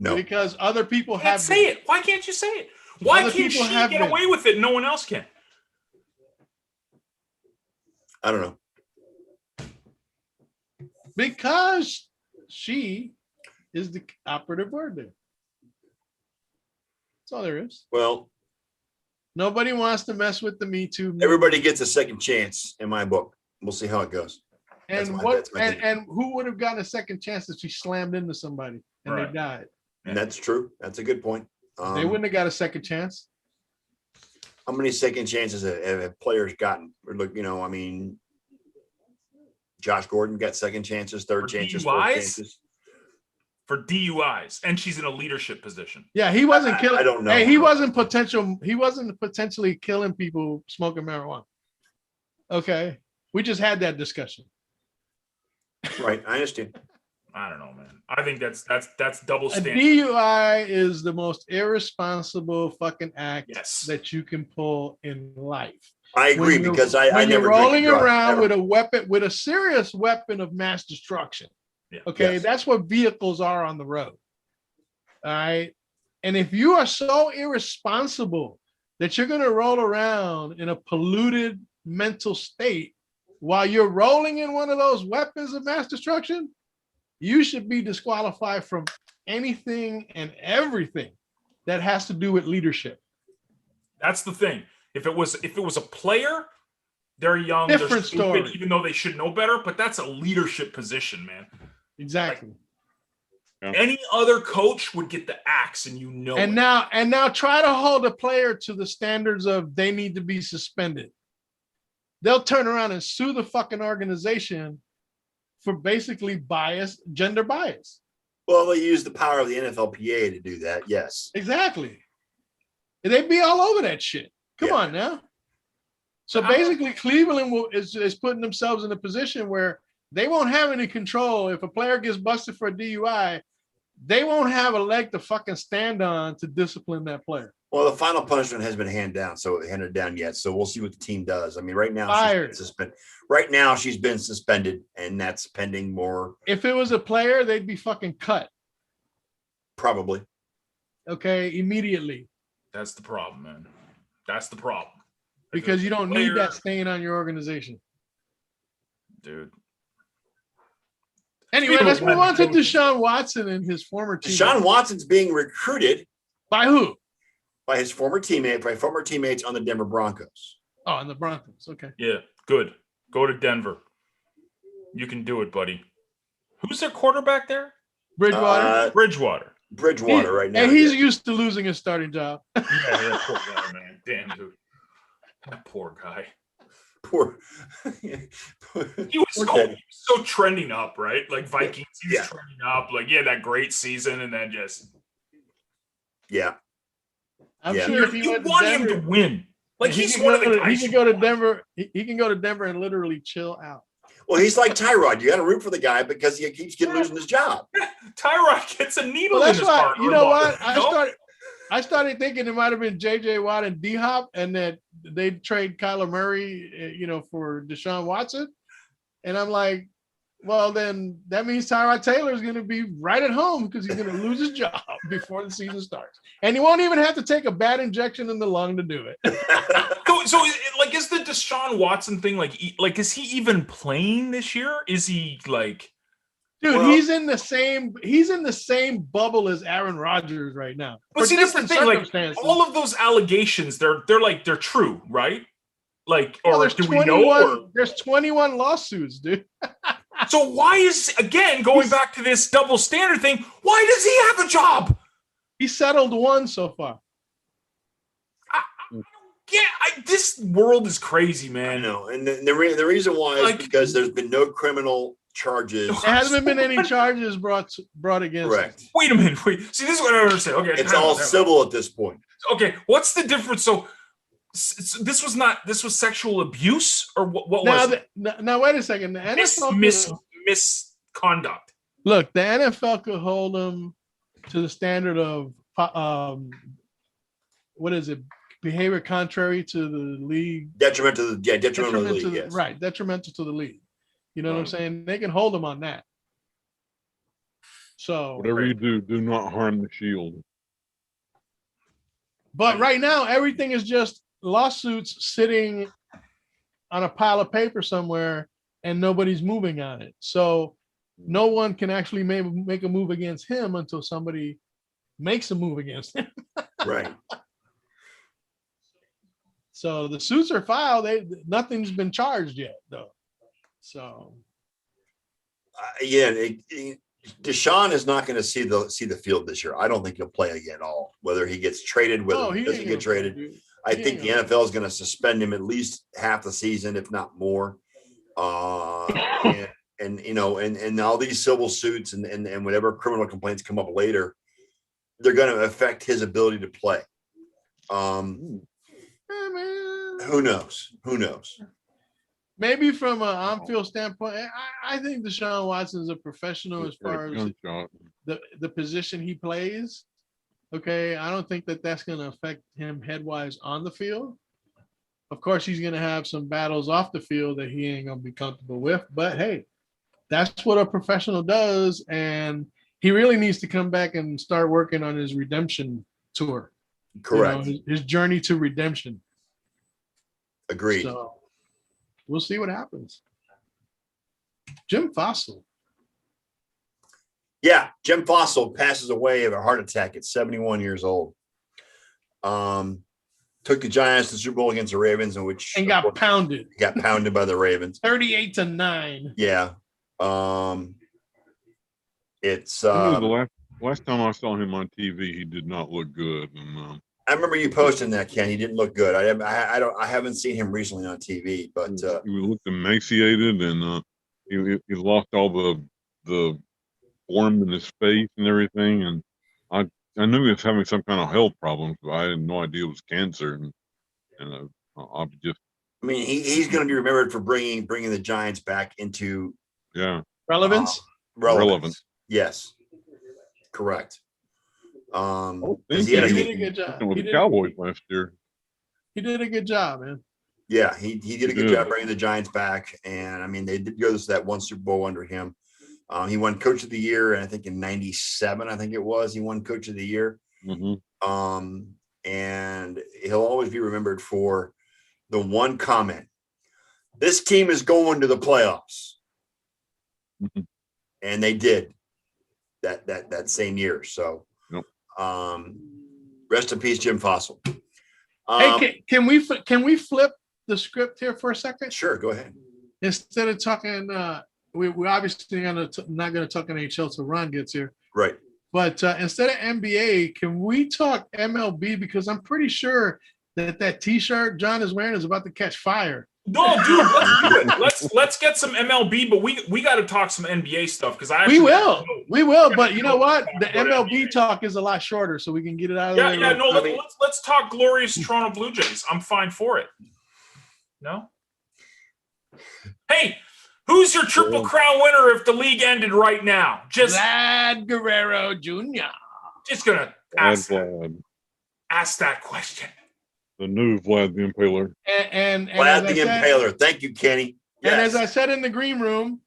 No. Because other people Can't have say been. it. Why can't you say it? Why Other can't she people have get been. away with it? No one else can. I don't know. Because she is the operative word there. That's all there is. Well, Nobody wants to mess with the Me Too movement. everybody gets a second chance in my book. We'll see how it goes. And that's my thinking. and who would have gotten a second chance if she slammed into somebody and Right. they died? And that's true. That's a good point. They wouldn't have got a second chance. How many second chances have players gotten? Or look, I mean, Josh Gordon got second chances, third For chances, DUIs? fourth chances. For DUIs, and she's in a leadership position. Yeah, he wasn't killing. I don't know. Hey, he wasn't potentially killing people smoking marijuana. Okay, we just had that discussion. Right, I understand. I don't know, man. I think that's double A standard. DUI is the most irresponsible fucking act Yes. that you can pull in life. I agree When you're- because I when never you're drink rolling and drive, around ever. with a weapon, with a serious weapon of mass destruction. Yeah. Okay, Yes. that's what vehicles are on the road. All right. And if you are so irresponsible that you're going to roll around in a polluted mental state while you're rolling in one of those weapons of mass destruction, you should be disqualified from anything and everything that has to do with leadership. That's the thing. If it was a player, they're young, Different they're stupid, story. even though they should know better. But that's a leadership position, man. Exactly. Any other coach would get the axe, and you know. And it. now try to hold a player to the standards of they need to be suspended. They'll turn around and sue the fucking organization for basically gender bias. Well, they use the power of the NFLPA to do that. Yes. Exactly. And they'd be all over that shit. Come Yeah. on now. So basically, Cleveland is putting themselves in a position where they won't have any control. If a player gets busted for a DUI, they won't have a leg to fucking stand on to discipline that player. Well, the final punishment has been handed down yet. So we'll see what the team does. I mean, right now Fired. she's been suspended. Right now she's been suspended, and that's pending more If it was a player, they'd be fucking cut. probably. Okay, immediately. That's the problem, man. That's the problem. Because you don't need Player- that stain on your organization. dude. Anyway, Speaking let's of move on to weapons- Deshaun Watson and his former team. Deshaun Watson's being recruited By who? by his former teammates on the Denver Broncos. Oh, and the Broncos. Okay. Yeah, good. Go to Denver. You can do it, buddy. Who's their quarterback there? Bridgewater. Bridgewater. Bridgewater right now. And he's yeah. used to losing his starting job. Yeah, poor guy, man. Damn, dude. That poor guy. Poor. He was Poor so, Teddy. so trending up, right? Like Vikings, he was Yeah. trending up. Like, yeah, that great season, and then just Yeah. I'm Yeah. sure if he you went to want him Denver, to win. Like he he's can one of go the to- he guys. can go to Denver. He can go to Denver and literally chill out. Well, he's like Tyrod. You got to root for the guy because he keeps losing his job. Tyrod gets a needle Well, in that's his why, heart. you or know lung, what? you know? I started thinking it might have been J.J. Watt and D-Hop and that they'd trade Kyler Murray, for Deshaun Watson. And I'm like, well, then that means Tyrod Taylor is going to be right at home because he's going to lose his job before the season starts. And he won't even have to take a bad injection in the lung to do it. So, like, is the Deshaun Watson thing like is he even playing this year? Is he like? Dude, Well- he's in the same bubble as Aaron Rodgers right now. But For see, that's the different thing. Like, circumstances. all of those allegations, they're true, right? Like, Well, or there's do we know? Or, There's 21 lawsuits, dude. so why is again going back to this double standard thing? Why does he have a job? He settled one so far. Yeah, this world is crazy, I man. know. And the reason why is Like- because there's been no criminal charges. There hasn't been any charges brought against him. Correct. Wait a minute. Wait. See, this is what I don't understand. Okay, It's time all out, time out. civil at this point. Okay, what's the difference? So, this was sexual abuse, or what was it? Now, wait a second. The NFL Misconduct. look, the NFL could hold him to the standard of what is it? Behavior contrary to the league. Detrimental to the league. Yes. Right, detrimental to the league. You know what I'm Right. saying? They can hold him on that. So, Whatever you do not harm the shield. but right now, everything is just lawsuits sitting on a pile of paper somewhere, and nobody's moving on it. So, no one can actually make a move against him until somebody makes a move against him. Right. So the suits are filed. Nothing's been charged yet, though. So Deshaun is not going to see the field this year. I don't think he'll play again at all. Whether he gets traded, whether he doesn't ain't get gonna play, traded, dude. I He think ain't the NFL is going to suspend him at least half the season, if not more. And you know, and all these civil suits and whatever criminal complaints come up later, they're going to affect his ability to play. Who knows? Who knows? Maybe from an on-field standpoint, I think Deshaun Watson is a professional as far as the position he plays. Okay, I don't think that that's going to affect him head-wise on the field. Of course, he's going to have some battles off the field that he ain't going to be comfortable with. But hey, that's what a professional does, and he really needs to come back and start working on his redemption tour. Correct. You know, his journey to redemption. Agreed. So we'll see what happens. Jim Fossil. Yeah, Jim Fossil passes away of a heart attack at 71 years old. Took the Giants to the Super Bowl against the Ravens, in which got pounded. Got pounded by the Ravens. 38-9. Yeah. It's the last time I saw him on TV, he did not look good. And I remember you posting that, Ken. He didn't look good. I haven't seen him recently on TV, but he looked emaciated, and he lost all the form in his face and everything. And I knew he was having some kind of health problems, but I had no idea it was cancer. And I just. I mean, he's going to be remembered for bringing the Giants back into relevance. Relevance. Yes, correct. He did a good job with the Cowboys last year. He did a good job, man. Yeah, he did a good job bringing the Giants back, and I mean they did go to that one Super Bowl under him. He won Coach of the Year, and I think in '97, I think it was, he won Coach of the Year. Mm-hmm. And he'll always be remembered for the one comment: "This team is going to the playoffs," and they did that same year. So, rest in peace, Jim Fossil. Hey, can we flip the script here for a second? Sure, go ahead. Instead of talking, we're obviously not going to talk NHL till Ron gets here. Right. But instead of NBA, can we talk MLB? Because I'm pretty sure that T-shirt John is wearing is about to catch fire. No, dude, let's do it. Let's get some MLB, but we got to talk some NBA stuff because we will. But you know what? The MLB talk is a lot shorter, so we can get it out of there. Yeah, no. Let's talk glorious Toronto Blue Jays. I'm fine for it. No. Hey, who's your Triple Crown winner if the league ended right now? Just Vlad Guerrero Jr. Just gonna ask that question. The new Vlad the Impaler. And Vlad the Impaler. Thank you, Kenny. Yes. And as I said in the green room,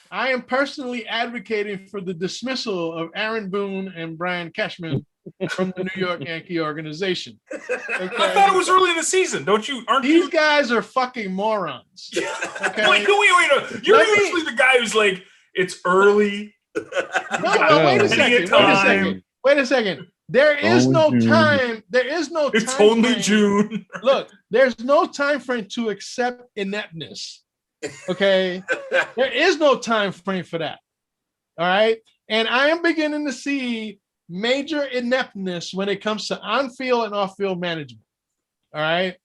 I am personally advocating for the dismissal of Aaron Boone and Brian Cashman from the New York Yankee organization. Okay? I thought it was early in the season. Aren't these guys are fucking morons. Okay? Wait. You're usually the guy who's like, it's early. No, wait a second. There is no time. It's only June. Look, there's no time frame to accept ineptness. Okay, there is no time frame for that. All right, and I am beginning to see major ineptness when it comes to on-field and off-field management. All right.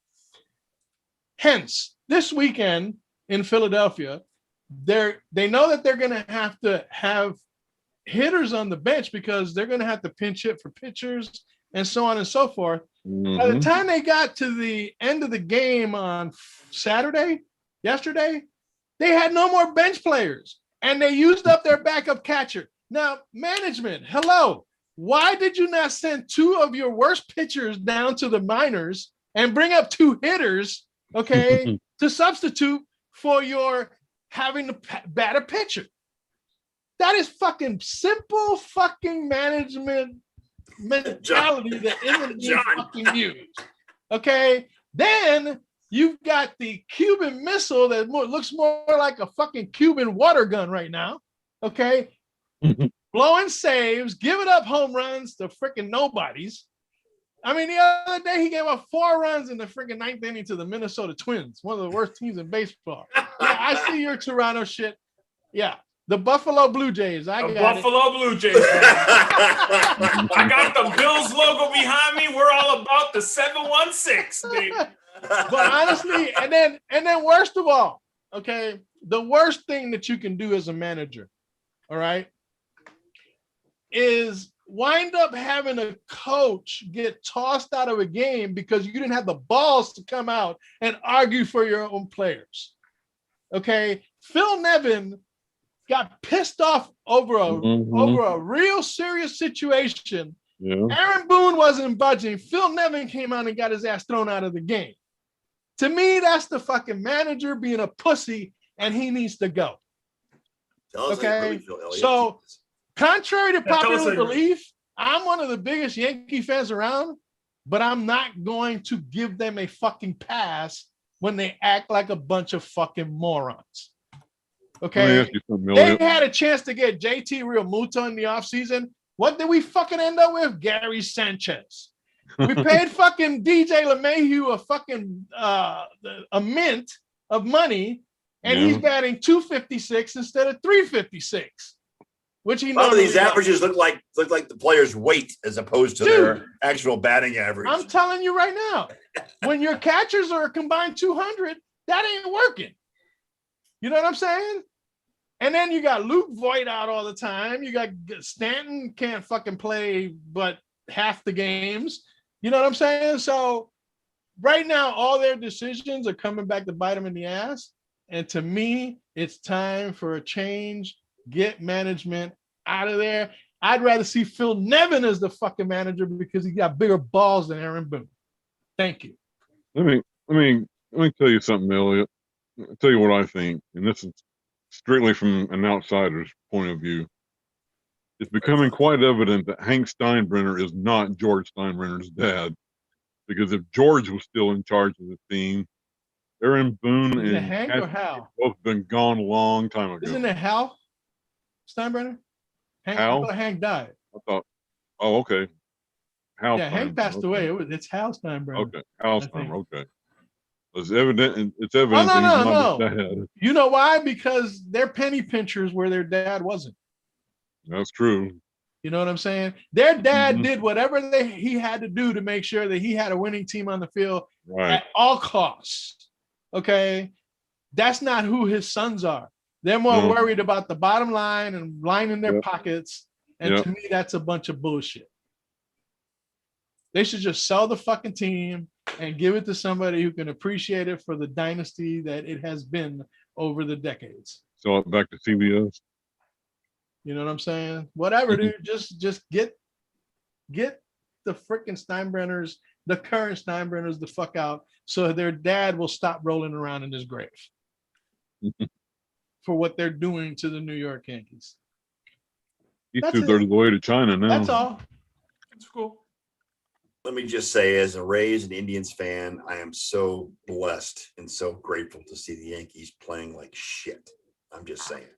Hence, this weekend in Philadelphia, they know that they're going to have hitters on the bench because they're going to have to pinch hit for pitchers and so on and so forth. Mm-hmm. By the time they got to the end of the game on yesterday, they had no more bench players and they used up their backup catcher. Now, management, hello. Why did you not send two of your worst pitchers down to the minors and bring up two hitters, okay, to substitute for your having to bat a pitcher? That is fucking simple fucking management mentality that isn't being fucking used. Okay. Then you've got the Cuban Missile that looks more like a fucking Cuban water gun right now. Okay. Blowing saves, giving up home runs to freaking nobodies. I mean, the other day he gave up 4 runs in the freaking 9th inning to the Minnesota Twins, one of the worst teams in baseball. Yeah, I see your Toronto shit. Yeah. The Buffalo Blue Jays. Blue Jays. I got the Bills logo behind me. We're all about the 716, baby. But honestly, and then worst of all, okay, the worst thing that you can do as a manager, all right, is wind up having a coach get tossed out of a game because you didn't have the balls to come out and argue for your own players. Okay, Phil Nevin got pissed off over a real serious situation. Yeah. Aaron Boone wasn't budging. Phil Nevin came out and got his ass thrown out of the game. To me, that's the fucking manager being a pussy, and he needs to go. Okay, so contrary to popular belief, I'm one of the biggest Yankee fans around, but I'm not going to give them a fucking pass when they act like a bunch of fucking morons. Okay, they had a chance to get JT Realmuto in the offseason. What did we fucking end up with? Gary Sanchez. We paid fucking DJ LeMahieu a fucking a mint of money, and he's batting 256 instead of 356. Which he a lot of these averages look like the player's weight as opposed to their actual batting average. I'm telling you right now, when your catchers are a combined 200, that ain't working. You know what I'm saying? And then you got Luke Voigt out all the time. You got Stanton can't fucking play but half the games. You know what I'm saying? So right now, all their decisions are coming back to bite them in the ass. And to me, it's time for a change. Get management out of there. I'd rather see Phil Nevin as the fucking manager because he got bigger balls than Aaron Boone. Thank you. Let me tell you something, Elliot. I'll tell you what I think, and this is strictly from an outsider's point of view. It's becoming quite evident that Hank Steinbrenner is not George Steinbrenner's dad, because if George was still in charge of the team, Aaron Boone and Hank or Hal both been gone a long time ago. Isn't it Hal Steinbrenner? Hal? Hank died. I thought, oh, okay. Hal. Yeah, Hank passed away. It's Hal Steinbrenner. Okay, Hal Steinbrenner. Okay. It's evident. It's evident. No. That he's not his dad. You know why? Because they're penny pinchers where their dad wasn't. That's true. You know what I'm saying? Their dad did whatever he had to do to make sure that he had a winning team on the field at all costs. Okay? That's not who his sons are. They're more worried about the bottom line and lining their pockets. And to me, that's a bunch of bullshit. They should just sell the fucking team and give it to somebody who can appreciate it for the dynasty that it has been over the decades. So back to CBS. You know what I'm saying? Whatever, dude. Just get the freaking Steinbrenners, the current Steinbrenners, the fuck out, so their dad will stop rolling around in his grave for what they're doing to the New York Yankees. He's 2/3 of the way to China now. That's all. It's cool. Let me just say, as a Rays and Indians fan, I am so blessed and so grateful to see the Yankees playing like shit. I'm just saying.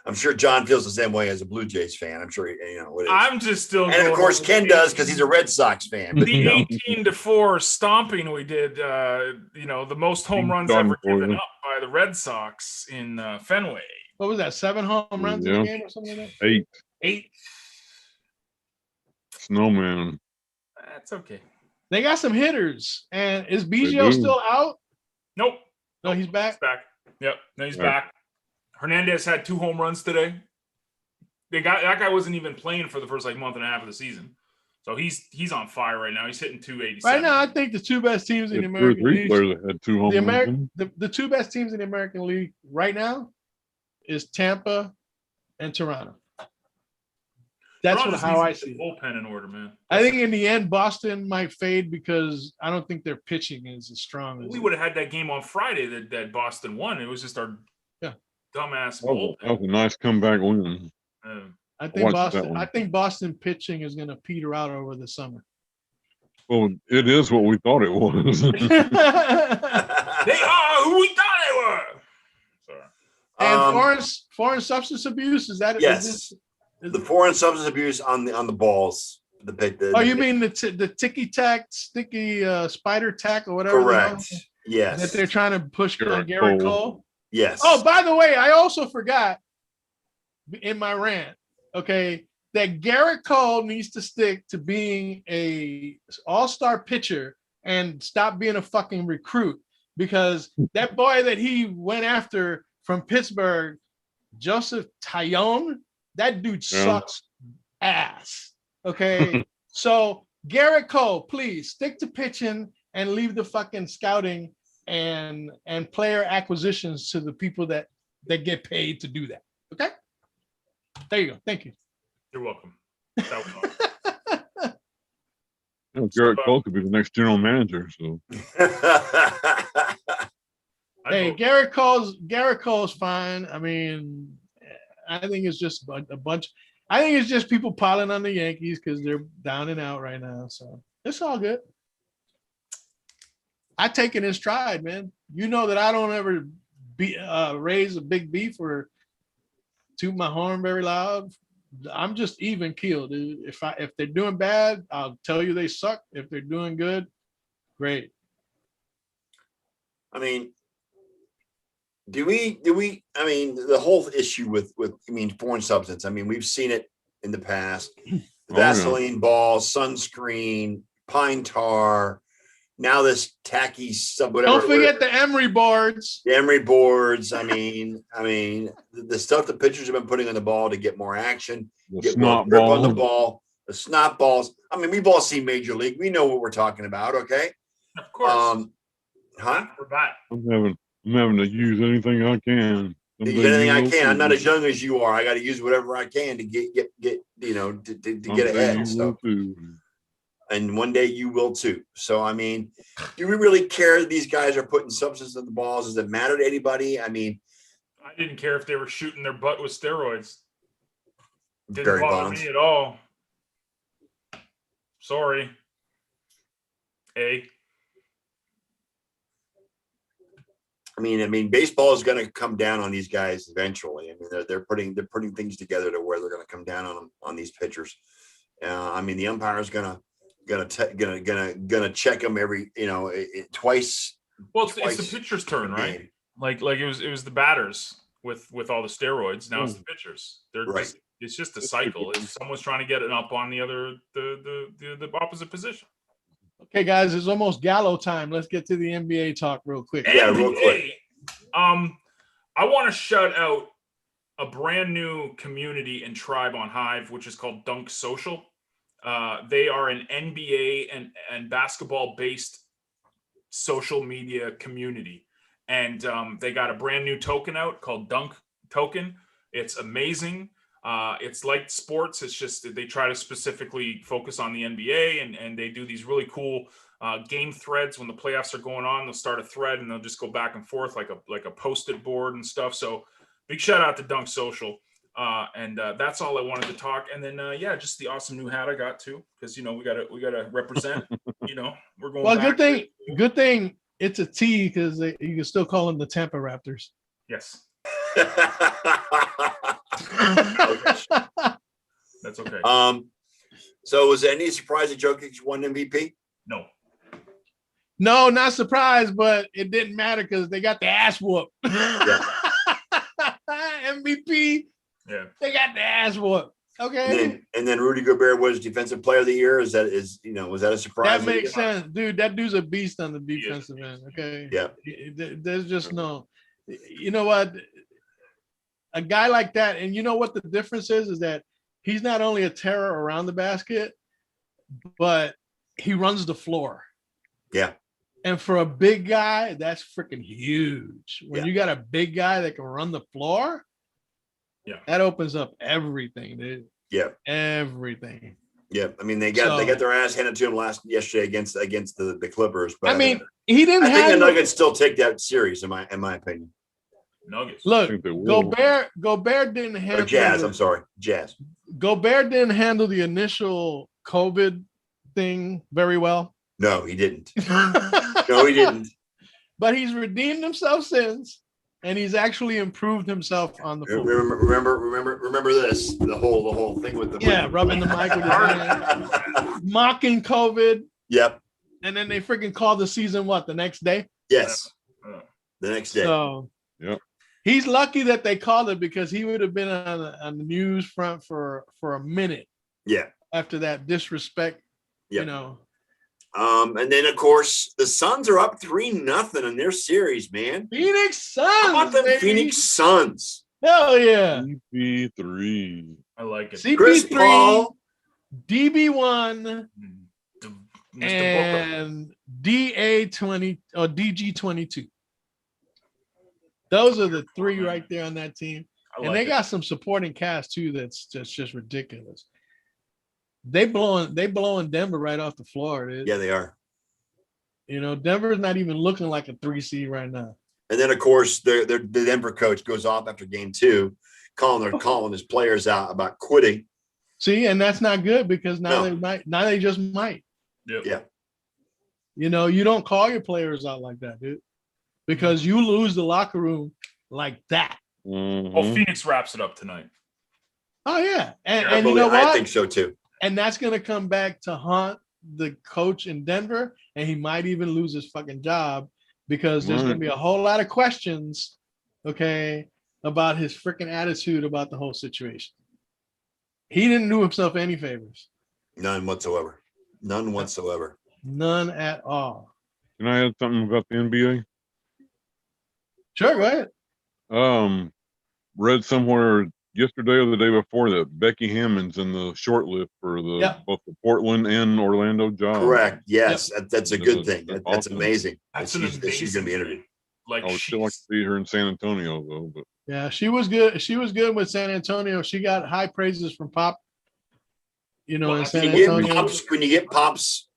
I'm sure John feels the same way as a Blue Jays fan. I'm sure what it is. I'm just still. And of course, Ken does because he's a Red Sox fan. But, the 18-4 stomping we did, the most home runs ever given up by the Red Sox in Fenway. What was that? 7 home runs in the game or something like that? 8. Snowman. That's okay. They got some hitters. And is Biggio still out? Nope. No, he's back. He's back. Yep. No, he's back. Hernandez had 2 home runs today. That guy wasn't even playing for the first month and a half of the season. So he's on fire right now. He's hitting 287. Right now, I think the 2 best teams in the American League. Players that had 2 home runs. The 2 best teams in the American League right now is Tampa and Toronto. That's how I see it. Bullpen in order, man. I think in the end, Boston might fade because I don't think their pitching is as strong as we would have had that game on Friday that Boston won. It was just our dumbass bullpen. That was a nice comeback win. I think Boston pitching is going to peter out over the summer. Well, it is what we thought it was. They are who we thought they were. Sorry. And foreign substance abuse, is that? Yes. The foreign substance abuse on the balls. You mean the ticky tack, sticky spider tack or whatever? Correct. Yes. That they're trying to push on Garrett Cole. Yes. Oh, by the way, I also forgot in my rant, that Garrett Cole needs to stick to being a all-star pitcher and stop being a fucking recruit, because that boy that he went after from Pittsburgh, Joseph Tyone. That dude sucks ass. Okay. So Garrett Cole, please stick to pitching and leave the fucking scouting and player acquisitions to the people that get paid to do that. Okay. There you go. Thank you. You're welcome. That was all. Garrett Cole could be the next general manager. So Hey, Garrett Cole's fine. I mean, I think it's just a bunch. I think it's just people piling on the Yankees because they're down and out right now. So it's all good. I take it in stride, man. You know that I don't ever raise a big beef or toot my horn very loud. I'm just even keeled. If they're doing bad, I'll tell you they suck. If they're doing good, great. I mean, do we, I mean, the whole issue with foreign substance, I mean, we've seen it in the past, Vaseline balls, sunscreen, pine tar, now this tacky sub, whatever. Don't forget the Emery boards. The Emery boards. I mean, the stuff the pitchers have been putting on the ball to get more action, get more grip on the ball, the snot balls. I mean, we've all seen Major League. We know what we're talking about, okay? Of course. We're back. I'm having to use anything I can. Anything I can. I'm not as young as you are. I got to use whatever I can to get to get ahead. So, and one day you will too. So, I mean, do we really care that these guys are putting substance in the balls? Does it matter to anybody? I mean, I didn't care if they were shooting their butt with steroids. Didn't Barry bother Bonds. me at all. Sorry. I mean, baseball is going to come down on these guys eventually. I mean, they're putting things together to where they're going to come down on them, on these pitchers. I mean, the umpire is gonna check them every twice. Well, it's the pitcher's turn, right? Game. Like it was the batters with all the steroids. Now it's the pitchers. They're right. It's just a cycle. If someone's trying to get it up on the other the opposite position. Okay, guys, it's almost Gallo time. Let's get to the NBA talk real quick. Yeah, real quick. I want to shout out a brand new community and tribe on Hive, which is called Dunk Social. They are an NBA and basketball based social media community, and they got a brand new token out called Dunk Token. It's amazing. It's like sports. It's just they try to specifically focus on the NBA, and they do these really cool game threads when the playoffs are going on. They'll start a thread and they'll just go back and forth like a post-it board and stuff. So big shout out to Dunk Social. And that's all I wanted to talk. And then just the awesome new hat I got too, because we gotta represent. We're going. Well, good thing it's a T, because you can still call them the Tampa Raptors. Yes. That's okay. So was there any surprise that Jokic won MVP? No. No, not surprised, but it didn't matter because they got the ass whoop. Yeah. MVP. Yeah. They got the ass whoop. Okay. And then Rudy Gobert was Defensive Player of the Year. Was that a surprise? That makes sense, dude. That dude's a beast on the defensive end. Okay. Yeah. There's just no. You know what? A guy like that, and you know what the difference is that he's not only a terror around the basket, but he runs the floor. Yeah. And for a big guy, that's freaking huge. When you got a big guy that can run the floor, that opens up everything, dude. Yeah. Everything. Yeah. I mean, they got their ass handed to them yesterday against the Clippers. But I mean, he didn't I have think the Nuggets still take that series, in my opinion. Nuggets. Look, Gobert didn't handle Jazz. I'm sorry, Jazz. Gobert didn't handle the initial COVID thing very well. No, he didn't. No, he didn't. But he's redeemed himself since, and he's actually improved himself on the floor. Remember this, the whole thing with the rubbing the mic with his hand, mocking COVID. Yep. And then they freaking called the season the next day? Yes. The next day. So he's lucky that they called it, because he would have been on the news front for a minute. Yeah. After that disrespect, And then of course the Suns are up 3-0 in their series, man. Phoenix How about Suns, the baby. Phoenix Suns? Hell yeah. CP3. I like it. Chris CP3, Paul, DB1, Mr. Booker. and DA20 or DG22. Those are the three right there on that team. I And like they it. got some supporting cast too that's just ridiculous. They blowing Denver right off the floor, dude. yeah, they are. You know, Denver's not even looking like a 3 seed right now. And then of course the Denver coach goes off after game 2, calling his players out about quitting. See, and that's not good because now No. they just might. Yep. Yeah. You know, you don't call your players out like that, dude. Because you lose the locker room like that. Mhm. Well, Phoenix wraps it up tonight. Oh yeah. And, I and you know believe- I what? think so too. And that's gonna come back to haunt the coach in Denver, and he might even lose his fucking job because there's gonna be a whole lot of questions, okay, about his freaking attitude about the whole situation. He didn't do himself any favors. None whatsoever. None whatsoever. None at all. Can I add something about the NBA? Sure, go ahead. Read somewhere yesterday or the day before that Becky Hammond's in the short list for the Yep. both the Portland and Orlando job. Correct. Yes, that's a good That's thing. that's That's awesome. amazing. That's that an she's going to be amazing interviewed. Like I would still like to see her in San Antonio though, but Yeah, she was good. She was good with San Antonio. She got high praises from Pop. You know, Well, in San When you get Antonio, Pops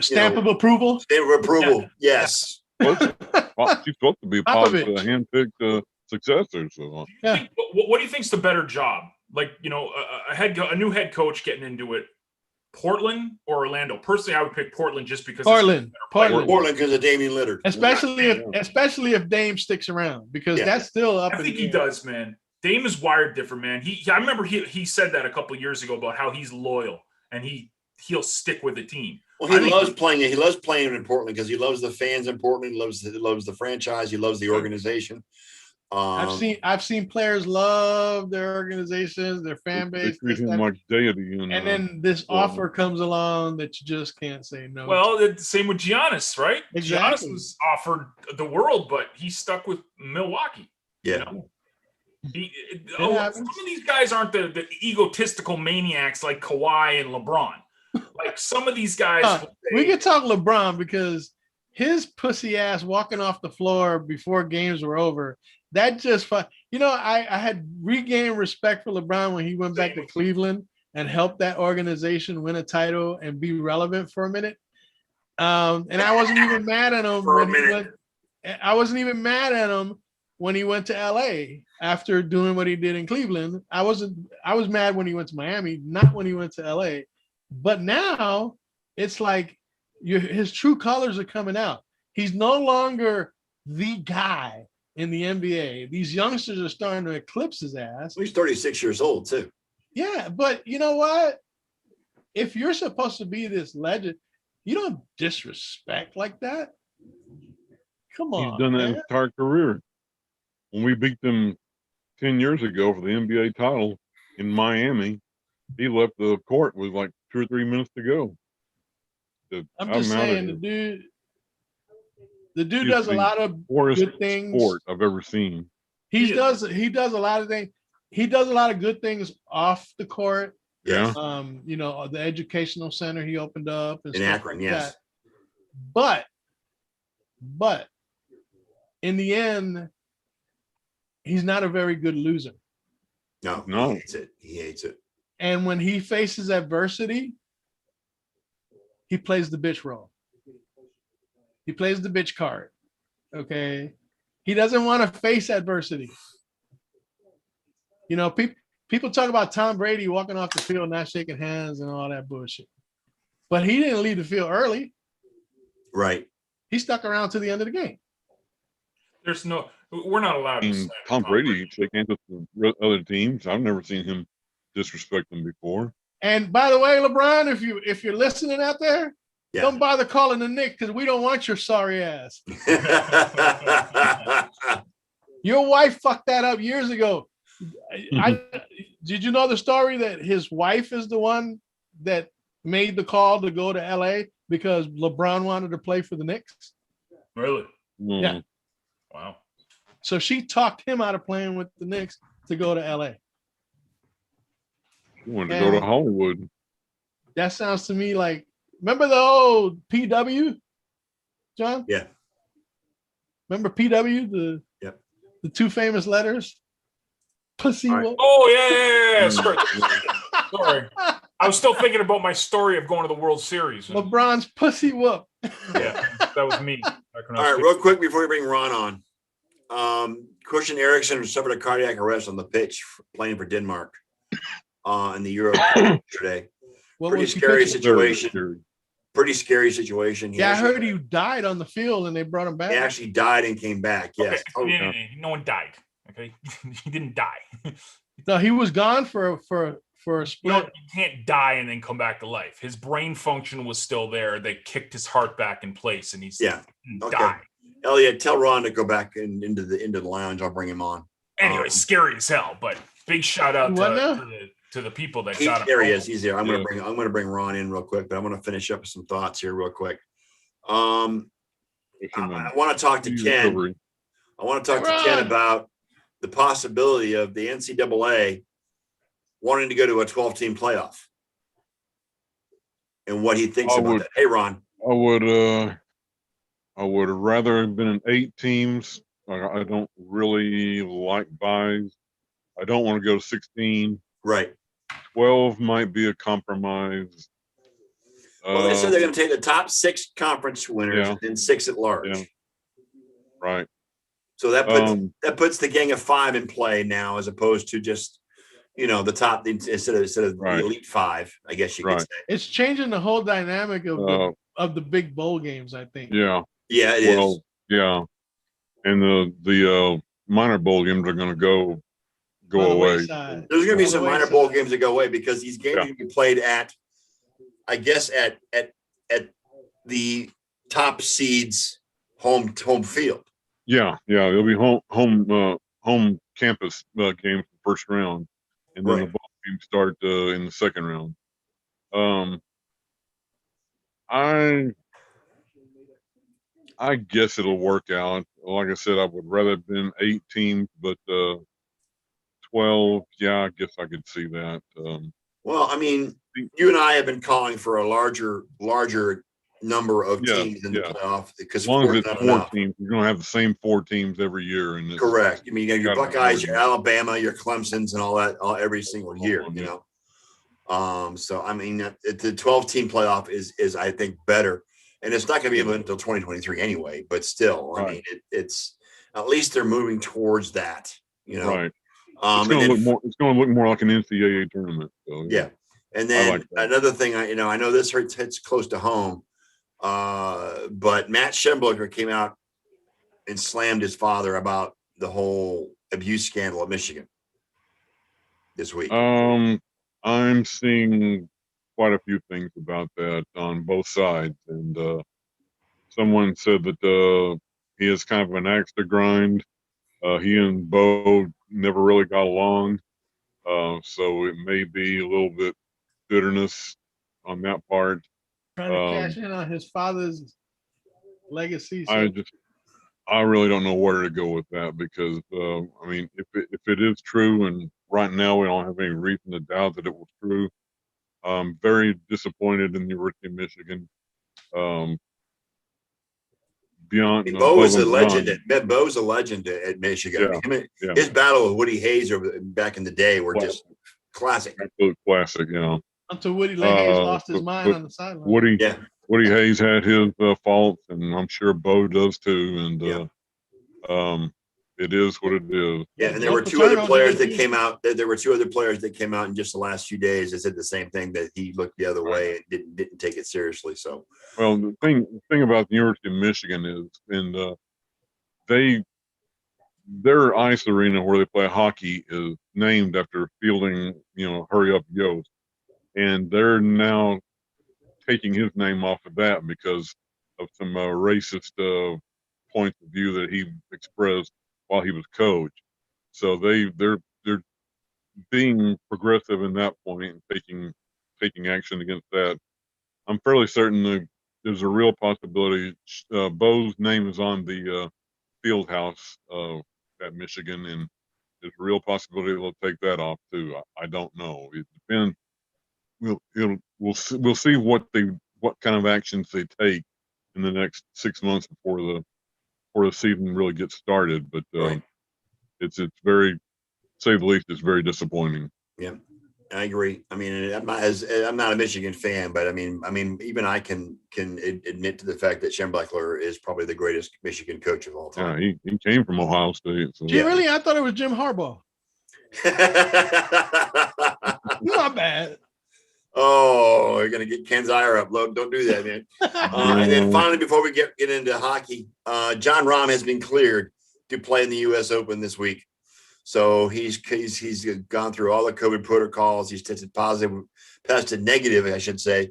stamp of approval. stamp of approval, yes. she's supposed to be Pop's Popovich. handpicked successor. So Yeah. What do you think's the better job? Like, you know, a new head coach getting into it, Portland or Orlando? Personally, I would pick Portland just because Portland, Portland Portland. because of Damian Lillard. Especially if Dame sticks around, because Yeah. that's still up. I in think the he air. does, man. Dame is wired different, man. I remember he said that a couple of years ago about how he's loyal and he'll stick with the team. Well, he loves playing. He loves playing in Portland because he loves the fans in Portland. He loves the franchise. He loves the organization. I've seen players love their organizations, their fan they base, treat this, him that. like deity. And then this offer comes along that you just can't say no. Well, the same with Giannis, right? Exactly. Giannis was offered the world, but he stuck with Milwaukee. Yeah. You know? happens. Some of these guys aren't the egotistical maniacs like Kawhi and LeBron. Like some of these guys, we could talk LeBron because his pussy ass walking off the floor before games were over. That just, you know, I had regained respect for LeBron when he went back to Cleveland and helped that organization win a title and be relevant for a minute. And I wasn't even mad at him For a when he minute. I wasn't even mad at him when he went to LA after doing what he did in Cleveland. I was mad when he went to Miami, not when he went to LA. But now it's like his true colors are coming out. He's no longer the guy in the NBA. These youngsters are starting to eclipse his ass. He's 36 years old too. Yeah, but you know what? If you're supposed to be this legend, you don't disrespect like that. Come on, he's done that man. his entire career. When we beat them 10 years ago for the NBA title in Miami, he left the court with like 2 or 3 minutes to go. I'm just outta saying, here. the dude He's does a the lot of Worst good things. sport I've ever seen. He does a lot of things. He does a lot of good things off the court. Yes. You know, the educational center he opened up and In stuff Akron, like yes. that. But in the end, he's not a very good loser. No, No. he hates it. He hates it. And when he faces adversity, he plays the bitch role. He plays the bitch card. Okay. He doesn't want to face adversity. You know, people talk about Tom Brady walking off the field, not shaking hands and all that bullshit. But he didn't leave the field early. Right. He stuck around to the end of the game. we're not allowed I to mean, say Tom Brady shake hands with the other teams. I've never seen him disrespect them before. And by the way, LeBron, if you're listening out there, Yeah. don't bother calling the Knicks because we don't want your sorry ass. Your wife fucked that up years ago. Did you know the story that his wife is the one that made the call to go to LA because LeBron wanted to play for the Knicks. Really? Yeah. Wow. So she talked him out of playing with the Knicks to go to LA. He wanted to go to Hollywood. That sounds to me like, remember the old PW, John? Yeah. Remember PW, the two famous letters? Pussy All right. whoop. Oh, yeah. Sorry. Sorry. I was still thinking about my story of going to the World Series. LeBron's pussy whoop. Yeah, that was me. All right, real quick before we bring Ron on. Christian Eriksen suffered a cardiac arrest on the pitch playing for Denmark in the Euro today. Pretty scary situation. Pretty scary situation. I heard he died on the field and they brought him back. He actually died and came back. Yes. Okay. No one died. Okay, he didn't die. No, he was gone for a split. You can't die and then come back to life. His brain function was still there. They kicked his heart back in place, and he's died. Elliot, tell Ron to go back into the lounge. I'll bring him on. Anyway, scary as hell. But big shout out to the people that shot him. There he is. He's there. I'm gonna bring Ron in real quick, but I'm gonna finish up with some thoughts here real quick. I want to talk to Ken. I want to talk to Ken about the possibility of the NCAA wanting to go to a 12-team playoff and what he thinks about that. Hey, Ron. I would have rather have been in 8 teams. I don't really like buys. I don't want to go to 16. Right. 12 might be a compromise. Well, they said they're going to take the top 6 conference winners and 6 at large. Yeah. Right. So that puts the gang of 5 in play now, as opposed to just the top instead of the elite 5. I guess you could say it's changing the whole dynamic of the big bowl games. I think. Yeah. Yeah, it is. Yeah, and the minor bowl games are going to go away. There's going to be some minor bowl games that go away because these games are going to be played at the top seeds home field. Yeah, it'll be home campus games first round, and then the bowl games start in the second round. I guess it'll work out. Like I said, I would rather have been 8 teams, but 12, I guess I could see that. Well, I mean, you and I have been calling for a larger number of teams in the playoff because as long as it's 4 teams, you're going to have the same 4 teams every year. And correct. I mean, you got your Buckeyes, your Alabama, your Clemsons, and all that every single year. So I mean, the 12-team playoff is I think better. And it's not going to be until 2023 anyway, but still, I mean, it's at least they're moving towards that, Right. It's going to look more like an NCAA tournament. So, yeah. And then another thing, I know this hits close to home, but Matt Schembler came out and slammed his father about the whole abuse scandal at Michigan this week. I'm seeing quite a few things about that on both sides, and someone said that he is kind of an axe to grind. He and Bo never really got along, so it may be a little bit bitterness on that part. Trying to cash in on his father's legacy. I really don't know where to go with that because I mean, if it is true, and right now we don't have any reason to doubt that it was true. I'm very disappointed in the University of Michigan. Bo's a legend. Bo's a legend at Michigan. His battle with Woody Hayes back in the day were just classic. Absolute classic, Until Woody Hayes lost his mind on the sideline. Woody Hayes had his faults, and I'm sure Bo does too. And it is what it is. Yeah, and there were 2 other players that came out. There were 2 other players that came out in just the last few days that said the same thing, that he looked the other way and didn't take it seriously. So, well, the thing about the University of Michigan is, and their ice arena where they play hockey is named after Fielding, Hurry Up Yost, and they're now taking his name off of that because of some racist points of view that he expressed while he was coach. So they're being progressive in that point and taking action against that. I'm fairly certain there's a real possibility. Bo's name is on the field house at Michigan, and there's a real possibility they'll take that off too. I don't know. It depends. We'll see what kind of actions they take in the next 6 months before the season really gets started. But Right. it's very, to say the least, it's very disappointing. Yeah, I agree. I mean, I'm not a Michigan fan, but I mean, even I can admit to the fact that Schembechler is probably the greatest Michigan coach of all Yeah, time. he came from Ohio State. So. Gee, really? I thought it was Jim Harbaugh. Not bad. Oh, you're gonna get Ken's ire up. Look, don't do that, man. And then finally, before we get into hockey, John Rahm has been cleared to play in the U.S. Open this week. So he's gone through all the COVID protocols. He's tested negative, I should say,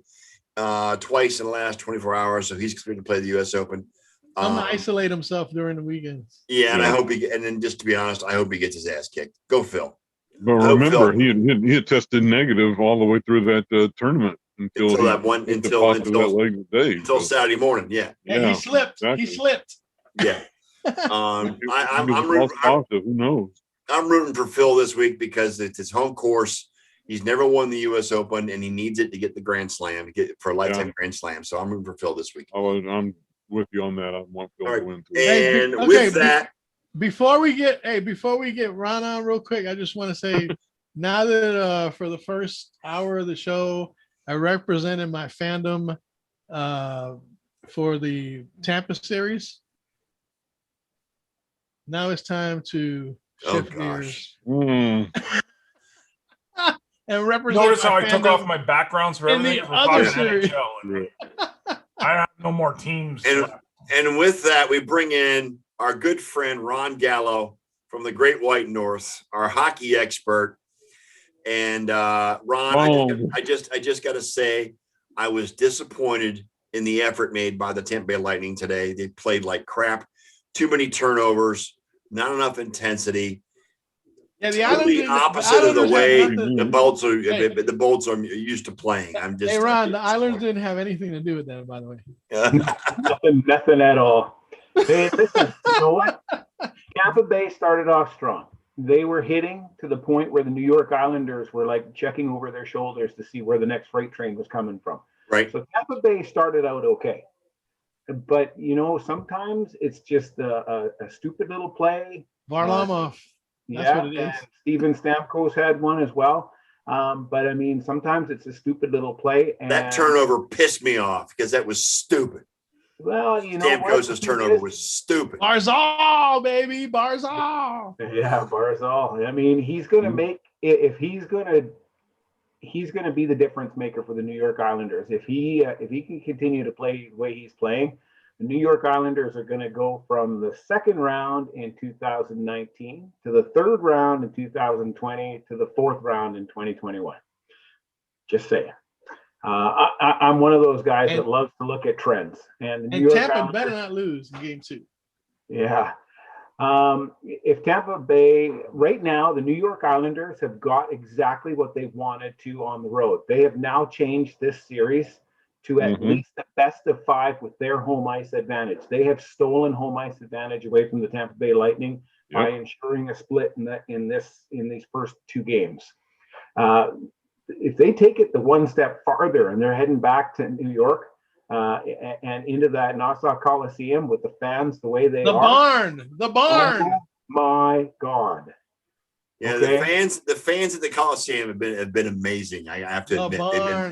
twice in the last 24 hours. So he's cleared to play the U.S. Open. I'm gonna isolate himself during the weekends. Yeah, and I hope and then just to be honest, I hope he gets his ass kicked. Go Phil. But remember, he had tested negative all the way through that tournament until Saturday morning. Yeah, he slipped. Exactly. He slipped. Yeah. I'm positive. Who knows? I'm rooting for Phil this week because it's his home course. He's never won the U.S. Open, and he needs it to get the Grand Slam, for a lifetime Grand Slam. So I'm rooting for Phil this week. I'm with you on that. I want Phil to win too. And with that. Before we get Ron on real quick, I just want to say now that for the first hour of the show, I represented my fandom for the Tampa series. Now it's time to shift gears and represent. Notice how I took off my backgrounds for everything in the other series. I have no more teams. And with that, we bring in our good friend Ron Gallo from the Great White North, our hockey expert. And Ron, I just got to say, I was disappointed in the effort made by the Tampa Bay Lightning today. They played like crap, too many turnovers, not enough intensity. Yeah, the totally opposite of the way the Bolts are used to playing. Hey, Ron, the Islanders didn't have anything to do with that, by the way. Nothing at all. Hey, listen, you know what? Tampa Bay started off strong. They were hitting to the point where the New York Islanders were like checking over their shoulders to see where the next freight train was coming from. Right. So Tampa Bay started out okay. But, sometimes it's just a stupid little play. Varlamov. That's what it is. Steven Stamkos had one as well. But, I mean, sometimes it's a stupid little play. And that turnover pissed me off because that was stupid. Well, Stamkos' turnover was stupid. Barzal, baby, Barzal. Yeah, Barzal. I mean, he's going to make if he's going to be the difference maker for the New York Islanders. If he can continue to play the way he's playing, the New York Islanders are going to go from the second round in 2019 to the third round in 2020 to the fourth round in 2021. Just saying. I'm one of those guys that loves to look at trends. And Tampa better not lose in game 2. Yeah. If Tampa Bay, right now, the New York Islanders have got exactly what they wanted to on the road. They have now changed this series to at least the best of 5 with their home ice advantage. They have stolen home ice advantage away from the Tampa Bay Lightning by ensuring a split in these first 2 games. If they take it the one step farther and they're heading back to New York and into that Nassau Coliseum with the fans the way they are. The barn. Oh my God. Yeah, okay. The fans at the Coliseum have been amazing. I have to admit,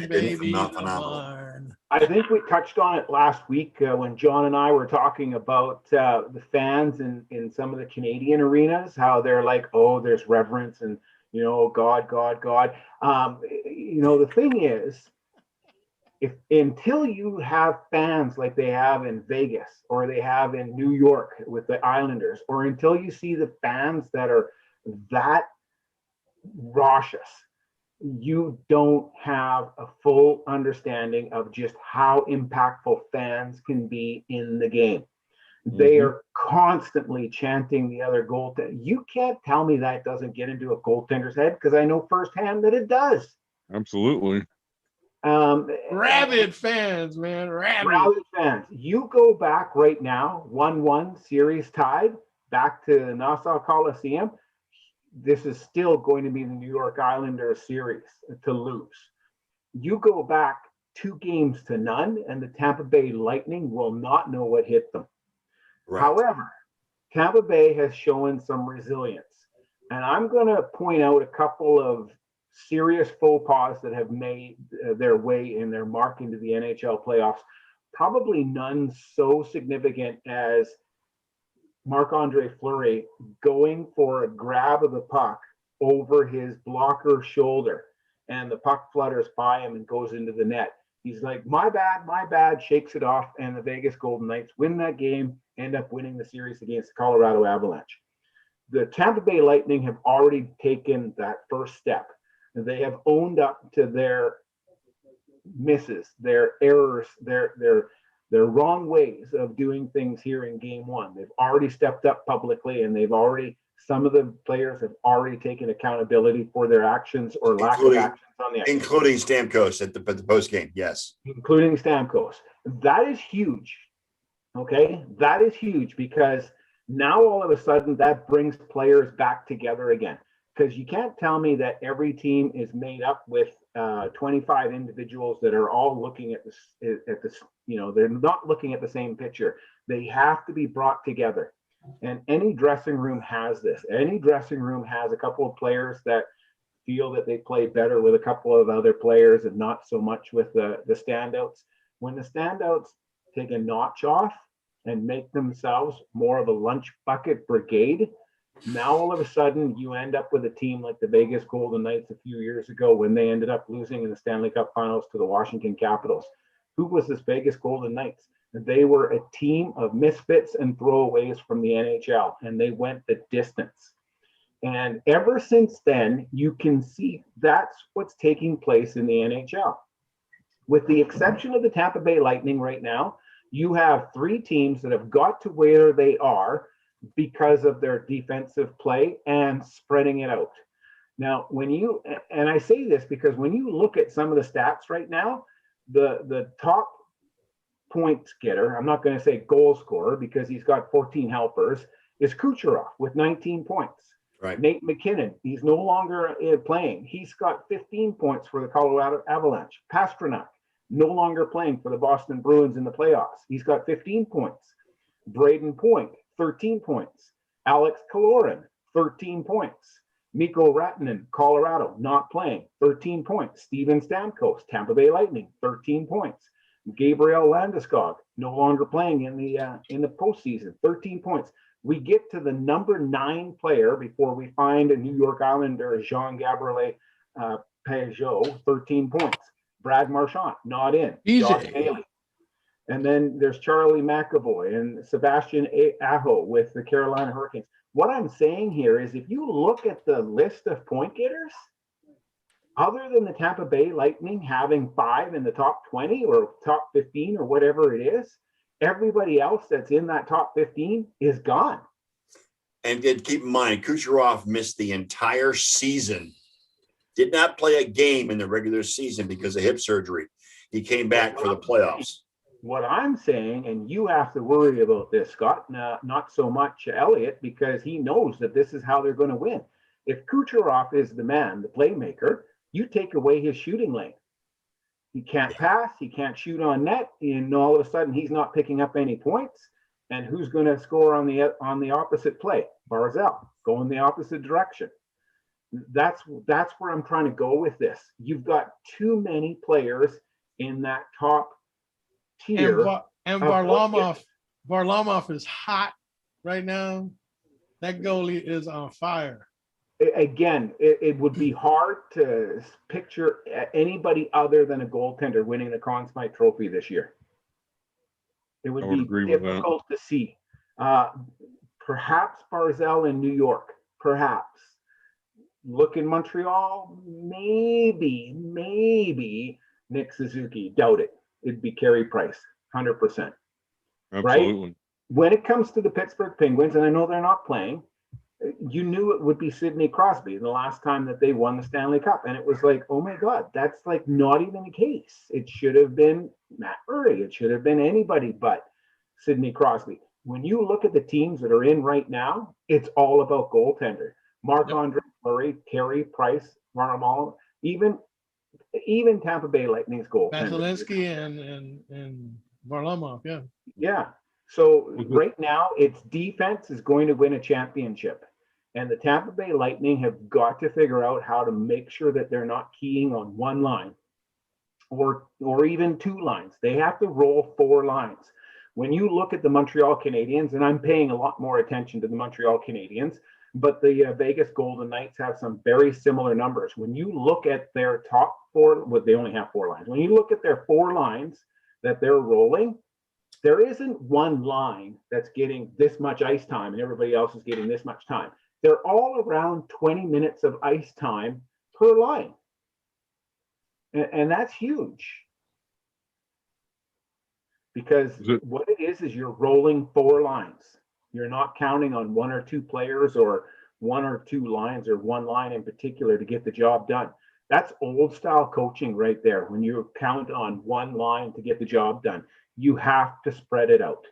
they've been phenomenal. I think we touched on it last week when John and I were talking about the fans in some of the Canadian arenas, how they're like, oh, there's reverence and God. The thing is, until you have fans like they have in Vegas or they have in New York with the Islanders, or until you see the fans that are that raucous, you don't have a full understanding of just how impactful fans can be in the game. They are constantly chanting the other goaltender. You can't tell me that doesn't get into a goaltender's head, because I know firsthand that it does. Absolutely. Rabid fans, man. Rabid. Rabid fans. You go back right now, 1-1 series tied, back to Nassau Coliseum. This is still going to be the New York Islanders series to lose. You go back 2-0, and the Tampa Bay Lightning will not know what hit them. Right. However, Tampa Bay has shown some resilience. And I'm going to point out a couple of serious faux pas that have made their way in their mark into the NHL playoffs. Probably none so significant as Marc-Andre Fleury going for a grab of the puck over his blocker's shoulder, and the puck flutters by him and goes into the net. He's like, my bad, shakes it off, and the Vegas Golden Knights win that game, end up winning the series against the Colorado Avalanche. The Tampa Bay Lightning have already taken that first step. They have owned up to their misses, their errors, their wrong ways of doing things here in game one. They've already stepped up publicly, and some of the players have already taken accountability for their actions or lack of actions on the ice. Including Stamkos at the post game, yes. Including Stamkos. That is huge. Okay? That is huge, because now all of a sudden that brings players back together again. Because you can't tell me that every team is made up with 25 individuals that are all looking at this, they're not looking at the same picture. They have to be brought together. And any dressing room has this. Any dressing room has a couple of players that feel that they play better with a couple of other players and not so much with the standouts. When the standouts take a notch off and make themselves more of a lunch bucket brigade, now all of a sudden you end up with a team like the Vegas Golden Knights a few years ago, when they ended up losing in the Stanley Cup Finals to the Washington Capitals. Who was this Vegas Golden Knights? They were a team of misfits and throwaways from the NHL, and they went the distance. And ever since then, you can see that's what's taking place in the NHL. With the exception of the Tampa Bay Lightning right now, you have 3 teams that have got to where they are because of their defensive play and spreading it out. Now, and I say this because when you look at some of the stats right now, the top points getter, I'm not going to say goal scorer because he's got 14 helpers, is Kucherov with 19 points. Right. Nate McKinnon, he's no longer playing. He's got 15 points for the Colorado Avalanche. Pastrnak, no longer playing for the Boston Bruins in the playoffs. He's got 15 points. Braden Point, 13 points. Alex Kaloran, 13 points. Mikko Rantanen, Colorado, not playing, 13 points. Steven Stamkos, Tampa Bay Lightning, 13 points. Gabriel Landeskog, no longer playing in the postseason, 13 points. We get to the number 9 player before we find a New York Islander, Jean-Gabriel Pageau, 13 points. Brad Marchand, not in. Easy. Josh Bailey. And then there's Charlie McAvoy and Sebastian Aho with the Carolina Hurricanes. What I'm saying here is if you look at the list of point getters, other than the Tampa Bay Lightning having 5 in the top 20 or top 15 or whatever it is, everybody else that's in that top 15 is gone. And keep in mind, Kucherov missed the entire season. Did not play a game in the regular season because of hip surgery. He came back for the playoffs. What I'm saying, and you have to worry about this, Scott, not so much Elliott, because he knows that this is how they're going to win. If Kucherov is the man, the playmaker, you take away his shooting lane. He can't pass, he can't shoot on net, and all of a sudden he's not picking up any points. And who's going to score on the opposite play? Barzal, go in the opposite direction. That's where I'm trying to go with this. You've got too many players in that top tier. And Varlamov is hot right now. That goalie is on fire. Again, it would be hard to picture anybody other than a goaltender winning the Conn Smythe Trophy this year. It would be difficult to see. Perhaps Barzal in New York, perhaps. Look in Montreal, maybe Nick Suzuki. Doubt it. It'd be Carey Price, 100%. Absolutely. Right? When it comes to the Pittsburgh Penguins, and I know they're not playing, you knew it would be Sidney Crosby the last time that they won the Stanley Cup. And it was like, oh my God, that's like not even the case. It should have been Matt Murray. It should have been anybody but Sidney Crosby. When you look at the teams that are in right now, it's all about goaltender. Marc-Andre Fleury, Carey Price, Varlamov, even Tampa Bay Lightning's goaltender. Vasilevsky and Varlamov, yeah. Yeah. So right now, its defense is going to win a championship. And the Tampa Bay Lightning have got to figure out how to make sure that they're not keying on one line or even two lines. They have to roll four lines. When you look at the Montreal Canadiens, and I'm paying a lot more attention to the Montreal Canadiens, but the Vegas Golden Knights have some very similar numbers. When you look at their top four, well, they only have four lines. When you look at their four lines that they're rolling, there isn't one line that's getting this much ice time and everybody else is getting this much time. They're all around 20 minutes of ice time per line. And that's huge. Because what it is you're rolling four lines. You're not counting on one or two players or one or two lines or one line in particular to get the job done. That's old style coaching right there. When you count on one line to get the job done, you have to spread it out.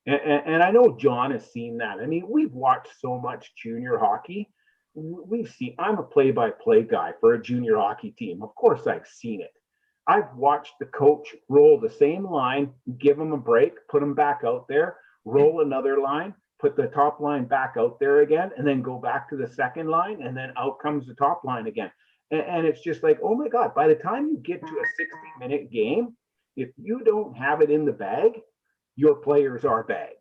And I know John has seen that. I mean, we've watched so much junior hockey. I'm a play-by-play guy for a junior hockey team. Of course, I've seen it. I've watched the coach roll the same line, give them a break, put them back out there, roll another line, put the top line back out there again, and then go back to the second line, and then out comes the top line again. And it's just like, oh my God, by the time you get to a 60-minute game, if you don't have it in the bag, your players are bagged.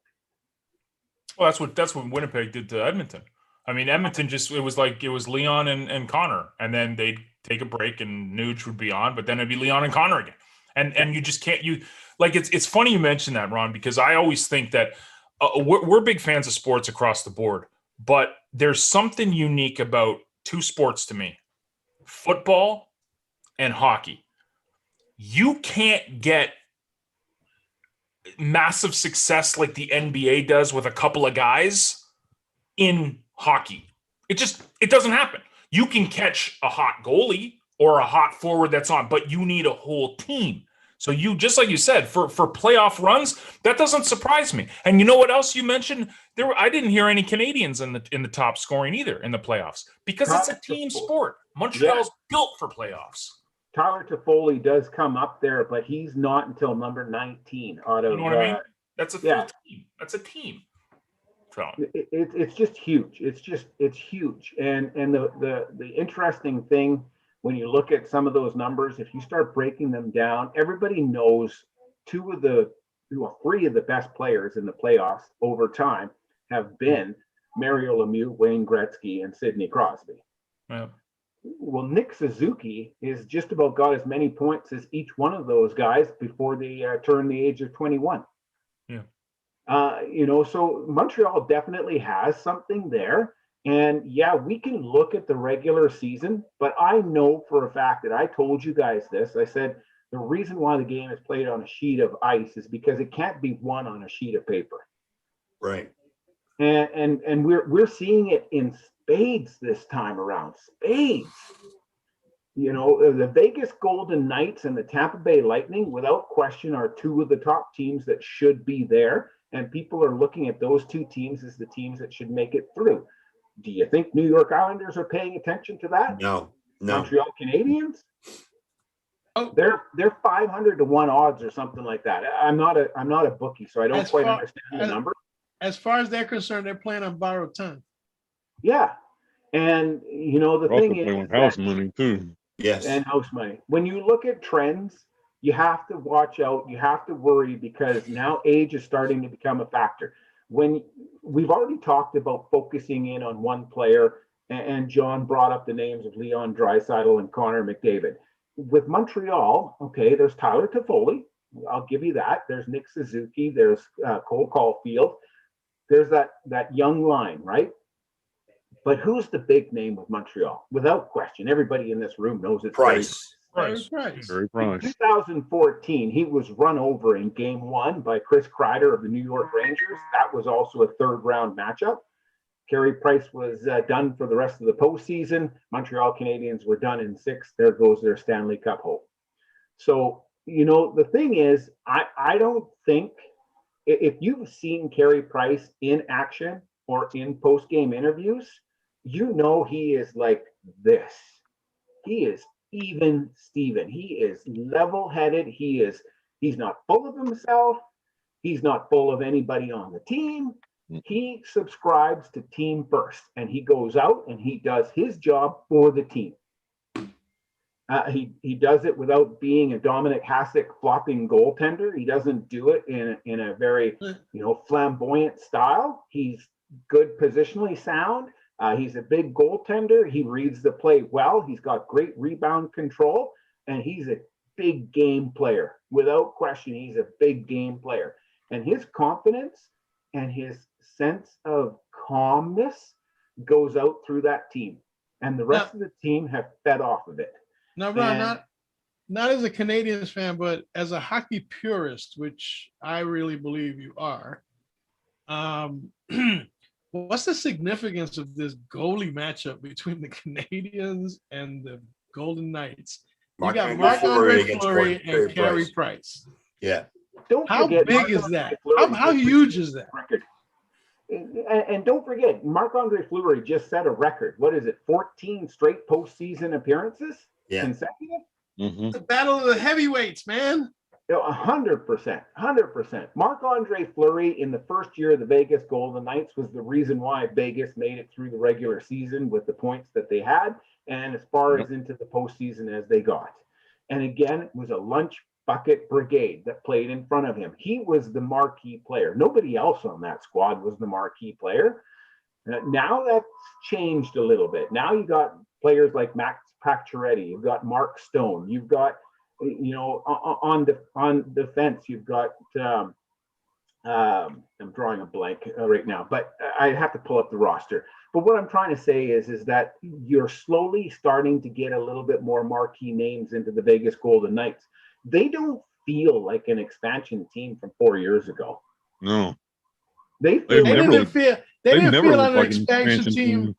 Well, that's what Winnipeg did to Edmonton. I mean, Edmonton it was Leon and Connor, and then they'd take a break and Nuge would be on, but then it'd be Leon and Connor again. And you just can't, it's funny you mentioned that, Ron, because I always think that we're big fans of sports across the board, but there's something unique about two sports to me, football and hockey. You can't get massive success like the NBA does with a couple of guys in hockey. It doesn't happen. You can catch a hot goalie or a hot forward that's on, but you need a whole team. So you, just like you said, for playoff runs, that doesn't surprise me. And you know what else you mentioned? I didn't hear any Canadians in the top scoring either in the playoffs because it's a team sport. Montreal's built for playoffs. Tyler Toffoli does come up there, but he's not until number 19 out of. You know what I mean? That's a full team. That's a team. So it's just huge. It's huge. And the interesting thing when you look at some of those numbers, if you start breaking them down, everybody knows three of the best players in the playoffs over time have been Mario Lemieux, Wayne Gretzky, and Sidney Crosby. Yeah. Well, Nick Suzuki is just about got as many points as each one of those guys before they turn the age of 21. Yeah. So Montreal definitely has something there. And yeah, we can look at the regular season, but I know for a fact that I told you guys this. I said the reason why the game is played on a sheet of ice is because it can't be won on a sheet of paper. Right. And we're seeing it in spades this time around. Spades. The Vegas Golden Knights and the Tampa Bay Lightning, without question, are two of the top teams that should be there. And people are looking at those two teams as the teams that should make it through. Do you think New York Islanders are paying attention to that? No. Montreal Canadiens? Oh, they're 500 to 1 odds or something like that. I'm not a bookie, so I don't quite understand the number. As far as they're concerned, they're playing on borrowed time. Yeah. And the thing is house money too. Yes. And house money. When you look at trends, you have to watch out, you have to worry because now age is starting to become a factor. When we've already talked about focusing in on one player, and John brought up the names of Leon Draisaitl and Connor McDavid. With Montreal, okay, there's Tyler Toffoli. I'll give you that. There's Nick Suzuki. There's Cole Caulfield. There's that young line, right? But who's the big name with Montreal? Without question, everybody in this room knows it's Price. Carey Price. 2014, he was run over in Game 1 by Chris Kreider of the New York Rangers. That was also a third-round matchup. Carey Price was done for the rest of the postseason. Montreal Canadiens were done in 6. There goes their Stanley Cup hope. So, the thing is, I don't think if you've seen Carey Price in action or in post-game interviews, he is like this. He is even Steven. He is level-headed. He's not full of himself. He's not full of anybody on the team. He subscribes to team first, and he goes out and he does his job for the team. He does it without being a Dominic Hasek flopping goaltender. He doesn't do it in a very flamboyant style. He's good positionally sound. He's a big goaltender. He reads the play well. He's got great rebound control, and he's a big game player. Without question, he's a big game player. And his confidence and his sense of calmness goes out through that team. And the rest of the team have fed off of it. Now, Ron, not as a Canadiens fan, but as a hockey purist, which I really believe you are, what's the significance of this goalie matchup between the Canadiens and the Golden Knights? You got Marc-Andre Fleury and Carey Price. Yeah. How big is that? How huge is that? Record. And don't forget, Marc-Andre Fleury just set a record. What is it? 14 straight postseason appearances? Yeah. Consecutive? Mm-hmm. The battle of the heavyweights, man. 100%. Marc-Andre Fleury in the first year of the Vegas Golden Knights was the reason why Vegas made it through the regular season with the points that they had, and as far as into the postseason as they got. And again, it was a lunch bucket brigade that played in front of him. He was the marquee player. Nobody else on that squad was the marquee player. Now that's changed a little bit. Now you got players like Max Pacioretty, you've got Mark Stone, you've got on defense, you've got I'm drawing a blank right now, but I have to pull up the roster. But what I'm trying to say is that you're slowly starting to get a little bit more marquee names into the Vegas Golden Knights. They don't feel like an expansion team from 4 years ago. No, They didn't feel like an like expansion team.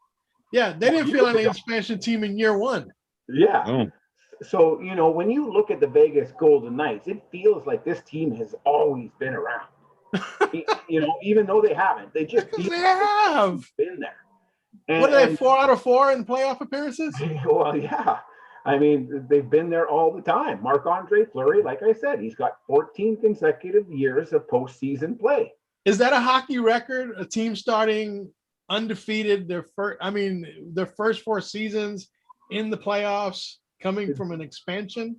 Yeah, they didn't feel like an expansion team in year one. Yeah. no. So, when you look at the Vegas Golden Knights, it feels like this team has always been around. Even though they haven't, they just They have been there. What are they, 4 out of 4 in playoff appearances? Well, yeah. I mean, they've been there all the time. Marc-Andre Fleury, like I said, he's got 14 consecutive years of postseason play. Is that a hockey record? A team starting undefeated their first 4 seasons in the playoffs, coming from an expansion?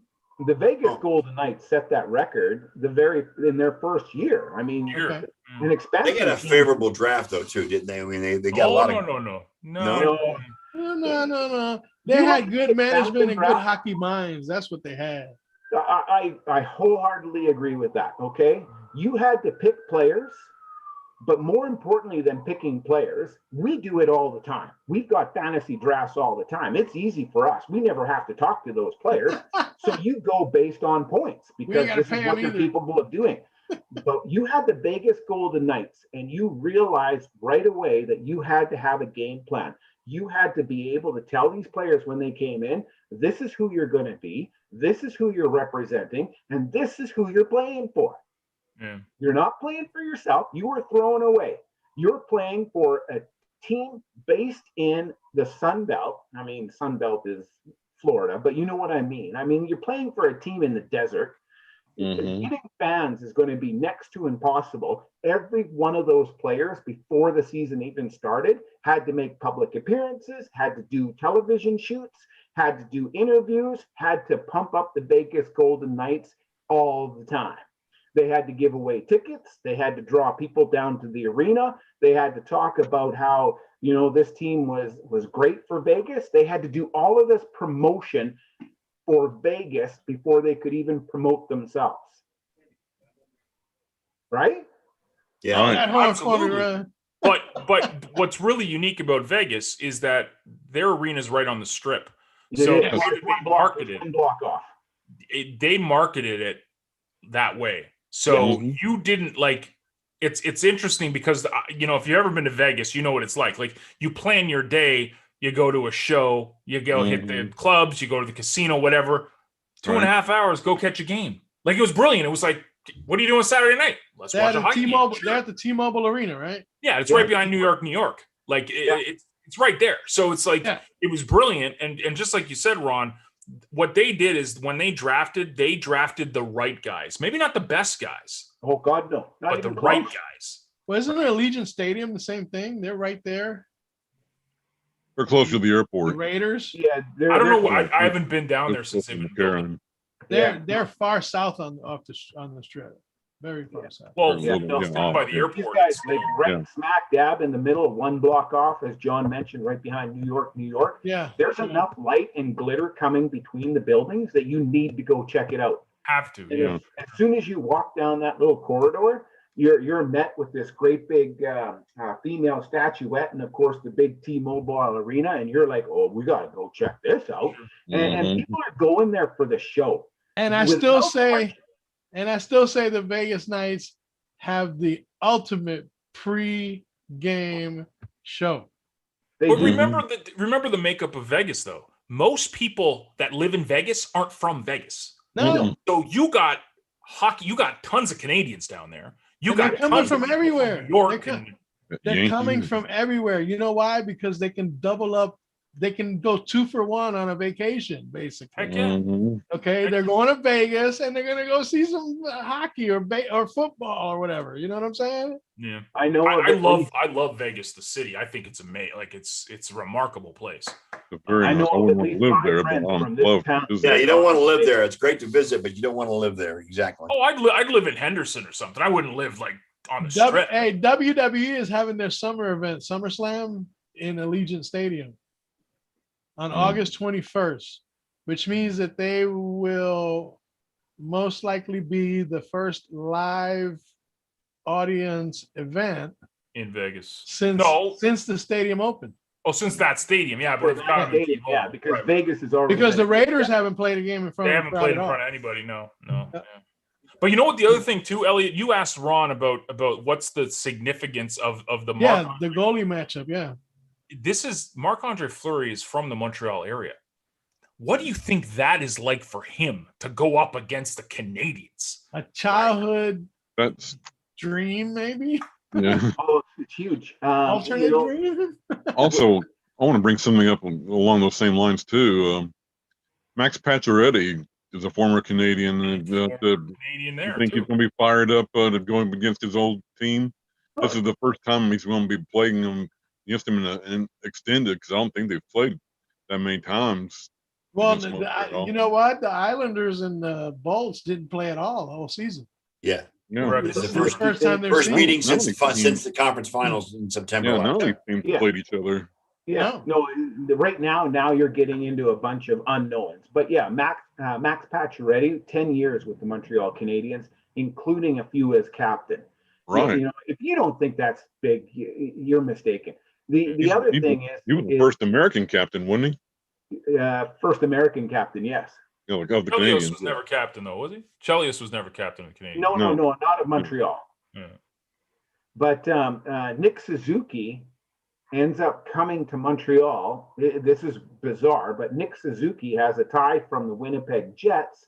The Vegas Golden Knights set that record in their first year. I mean, an expansion. They got a favorable draft though too, didn't they? I mean, they got a lot of No. They had good management and good hockey minds. That's what they had. I wholeheartedly agree with that. Okay, you had to pick players, but more importantly than picking players, we do it all the time. We've got fantasy drafts all the time. It's easy for us. We never have to talk to those players. So you go based on points because this is what they're capable of doing. But you had the Vegas Golden Knights, and you realized right away that you had to have a game plan. You had to be able to tell these players when they came in, this is who you're going to be, this is who you're representing, and this is who you're playing for. Yeah. You're not playing for yourself. You were thrown away. You're playing for a team based in the Sun Belt. I mean, Sun Belt is Florida, but you know what I mean. I mean, you're playing for a team in the desert. Getting fans is going to be next to impossible. Every one of those players before the season even started had to make public appearances, had to do television shoots, had to do interviews, had to pump up the Vegas Golden Knights all the time. They had to give away tickets. They had to draw people down to the arena. They had to talk about how, this team was great for Vegas. They had to do all of this promotion for Vegas before they could even promote themselves. Right? Yeah, absolutely. But what's really unique about Vegas is that their arena is right on the strip. So they marketed they marketed it that way. So you didn't it's interesting because if you've ever been to Vegas, you know what it's like. Like you plan your day, you go to a show, you go hit the clubs, you go to the casino, whatever. 2.5 hours, go catch a game. Like it was brilliant. It was like, what are you doing Saturday night? Let's watch a hockey game. They're at the T-Mobile Arena, right? Yeah, it's right behind New York. Like it's right there. So it's like it was brilliant. And just like you said, Ron, what they did is when they drafted the right guys. Maybe not the best guys. Oh God, no. Not But the even right close. guys. Well, isn't Allegiant Stadium the same thing? They're right there. They're close to the The airport. Raiders. Yeah, I don't know. they're- I haven't been down there since they've been building. McCarran. They're far south on the strip. Very far south. Well, Yeah, it's yeah, down by the yeah. These airport. guys, It's- like right smack dab in the middle, one block off, as John mentioned, right behind New York. Yeah. There's enough light and glitter coming between the buildings that you need to go check it out. Have to. And Yeah. as soon as you walk down that little corridor, you're met with this great big female statuette, and of course the big T-Mobile Arena, and you're like, oh, we gotta go check this out. And Mhm. people are going there for the show. And I Without still say question. the Vegas Knights have the ultimate pre-game show. They But do. remember the makeup of Vegas, though. Most people that live in Vegas aren't from Vegas. No, So you got hockey. You got tons of Canadians down there. You And they're got coming tons from of people everywhere. New York. They're and- they're Yankees. coming from everywhere. You know why? Because they can double up. They can go 2 for 1 on a vacation, basically. Heck yeah. Mhm. Okay, they're going to Vegas and they're going to go see some hockey or football or whatever. You know what I'm saying? Yeah. I know. I that love Vegas, the city. I think it's amazing. Like it's a remarkable place. It's very I nice. know I at wouldn't want least to live 5 there, but friends I'd from this love town. to visit. Yeah, you don't want to live there. It's great to visit, but you don't want to live there. Exactly. Oh, I'd live in Henderson or something. I wouldn't live like on the strip. Hey, WWE is having their summer event, SummerSlam, in Allegiant Stadium on August 21st, which means that they will most likely be the first live audience event In Vegas. since No. the stadium opened. Oh, since that stadium, yeah, but For it's that gotta be stadium, T-Mobile. yeah, because Right. Vegas is already Because the been- Raiders haven't played a game in front They of the haven't crowd played at in all. front of anybody. No. Yeah. Yeah. But you know what? The other thing too, Elliot, you asked Ron about what's the significance of the Yeah, Marc. the goalie matchup. Yeah. This is Marc-Andre Fleury is from the Montreal area. What do you think that is like for him to go up against the Canadians? A childhood That's dream, maybe? yeah. Oh, it's huge. Alternate dream? Also, I want to bring something up along those same lines too. Max Pacioretty is a former Canadian. Former Canadian You there think too. he's going to be fired up to going against his old team? This is the first time he's going to be playing against him in extended, because I don't think they've played that many times. Well, against Montreal. you know what? The Islanders and the Bolts didn't play at all the whole season. Yeah. Yeah, Correct. This is This the is the first time they've first seen. meeting since None of these since the conference finals in September. yeah. last None of year. these teams Yeah. played each other. Yeah, no, right now you're getting into a bunch of unknowns. But yeah, Max Pacioretty, 10 years with the Montreal Canadiens, including a few as captain. Right. You know, if you don't think that's big, you're mistaken. The He's- other he thing He was the is first American captain, wasn't he? first American captain, yes. You know, like of the Chelios Canadians. was never captain, though, was he? Chelios was never captain of the Canadians. No, not of Montreal. Yeah. But Nick Suzuki ends up coming to Montreal. This is bizarre, but Nick Suzuki has a tie from the Winnipeg Jets,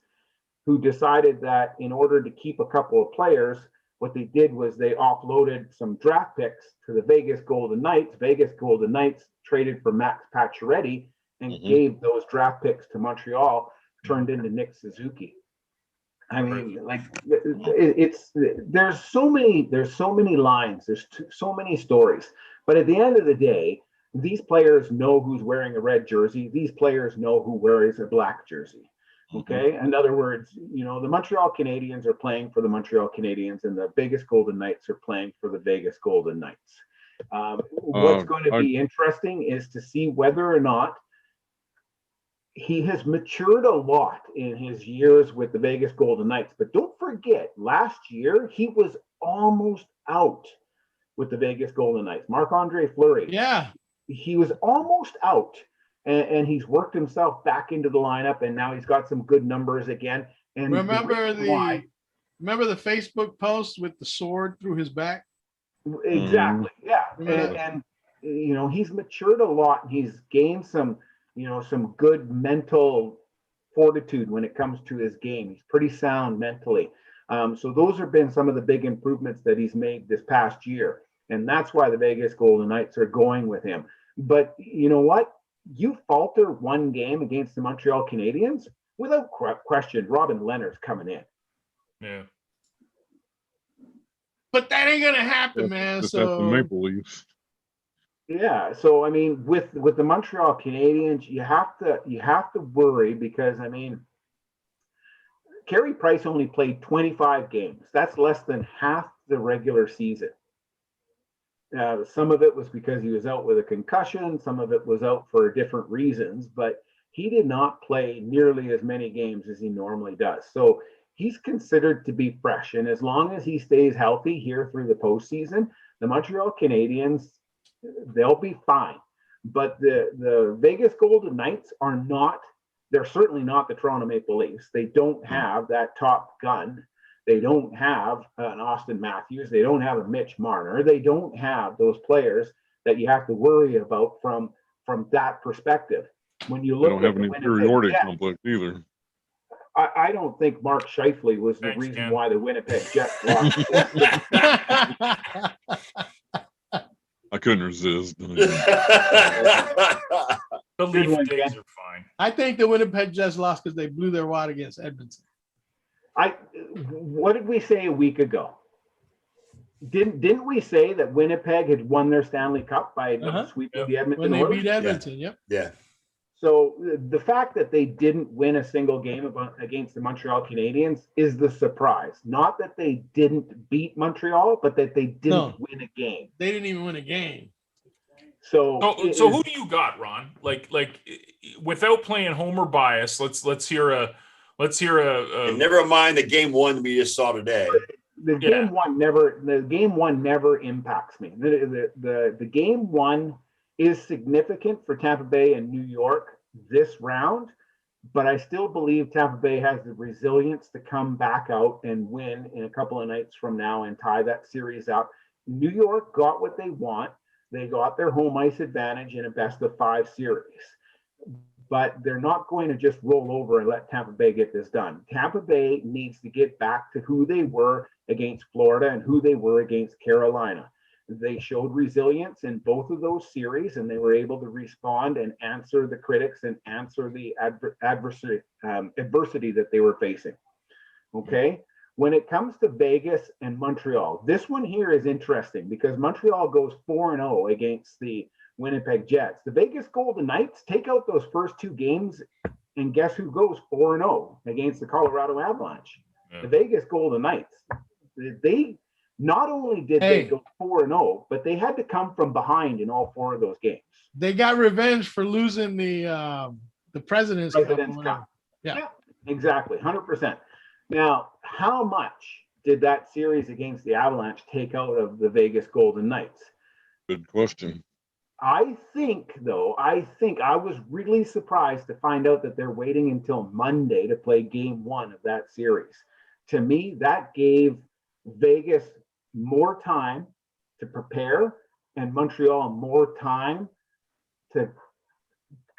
who decided that in order to keep a couple of players, what they did was they offloaded some draft picks to the Vegas Golden Knights. Vegas Golden Knights traded for Max Pacioretty and Mhm. gave those draft picks to Montreal, turned into Nick Suzuki. I mean, like there's so many lines, so many stories. But at the end of the day, these players know who's wearing a red jersey. These players know who wears a black jersey. Okay. In other words, you know, the Montreal Canadiens are playing for the Montreal Canadiens, and the Vegas Golden Knights are playing for the Vegas Golden Knights. What's going to be interesting is to see whether or not he has matured a lot in his years with the Vegas Golden Knights. But don't forget, last year he was almost out with the Vegas Golden Knights. Marc-Andre Fleury. Yeah. He was almost out, and he's worked himself back into the lineup, and now he's got some good numbers again. And Remember reason why- Remember the Facebook post with the sword through his back? Exactly. Yeah. Remember And he's matured a lot. He's gained some good mental fortitude when it comes to his game. He's pretty sound mentally. So those have been some of the big improvements that he's made this past year. And that's why the Vegas Golden Knights are going with him. But you know what? You falter one game against the Montreal Canadiens, without question, Robin Leonard's coming in. Yeah. But that ain't gonna happen, man. Just at the So Maple Leafs. Yeah, so I mean, with the Montreal Canadiens, you have to worry because I mean, Carey Price only played 25 games. That's less than half the regular season. Some of it was because he was out with a concussion. Some of it was out for different reasons, but he did not play nearly as many games as he normally does. So he's considered to be fresh, and as long as he stays healthy here through the postseason, the Montreal Canadiens, they'll be fine. But the Vegas Golden Knights are not, they're certainly not the Toronto Maple Leafs. They don't have that top gun. They don't have an Austin Matthews. They don't have a Mitch Marner. They don't have those players that you have to worry about from that perspective. When you They look don't at have an the inferiority Jets, complex either. I don't think Mark Scheifele was the Thanks, reason Ken. why the Winnipeg Jets lost. I couldn't resist. The Good Leaf one, days Ken. are fine. I think the Winnipeg Jets lost because they blew their wad against Edmonton. What did we say a week ago? Didn't we say that Winnipeg had won their Stanley Cup by sweeping Yep. the Edmonton When they Oilers? beat Edmonton, yep. Yeah. So the fact that they didn't win a single game against the Montreal Canadiens is the surprise. Not that they didn't beat Montreal, but that they didn't win a game. They didn't even win a game. So Who do you got, Ron? Like without playing Homer bias, let's hear a And never mind the game one we just saw today. the game one never impacts me. The game one is significant for Tampa Bay and New York this round, but I still believe Tampa Bay has the resilience to come back out and win in a couple of nights from now and tie that series up. New York got what they want. They got their home ice advantage in a best of 5 series. But they're not going to just roll over and let Tampa Bay get this done. Tampa Bay needs to get back to who they were against Florida and who they were against Carolina. They showed resilience in both of those series, and they were able to respond and answer the critics and answer the adversity that they were facing. Okay? When it comes to Vegas and Montreal, this one here is interesting because Montreal goes 4-0 against the Winnipeg Jets. The Vegas Golden Knights take out those first 2 games, and guess who goes 4-0 against the Colorado Avalanche? Yeah. The Vegas Golden Knights. They not only did they go 4-0, but they had to come from behind in all 4 of those games. They got revenge for losing the President's Cup. Yeah, exactly, 100%. Now, how much did that series against the Avalanche take out of the Vegas Golden Knights? Good question. I think I was really surprised to find out that they're waiting until Monday to play game 1 of that series. To me, that gave Vegas more time to prepare and Montreal more time to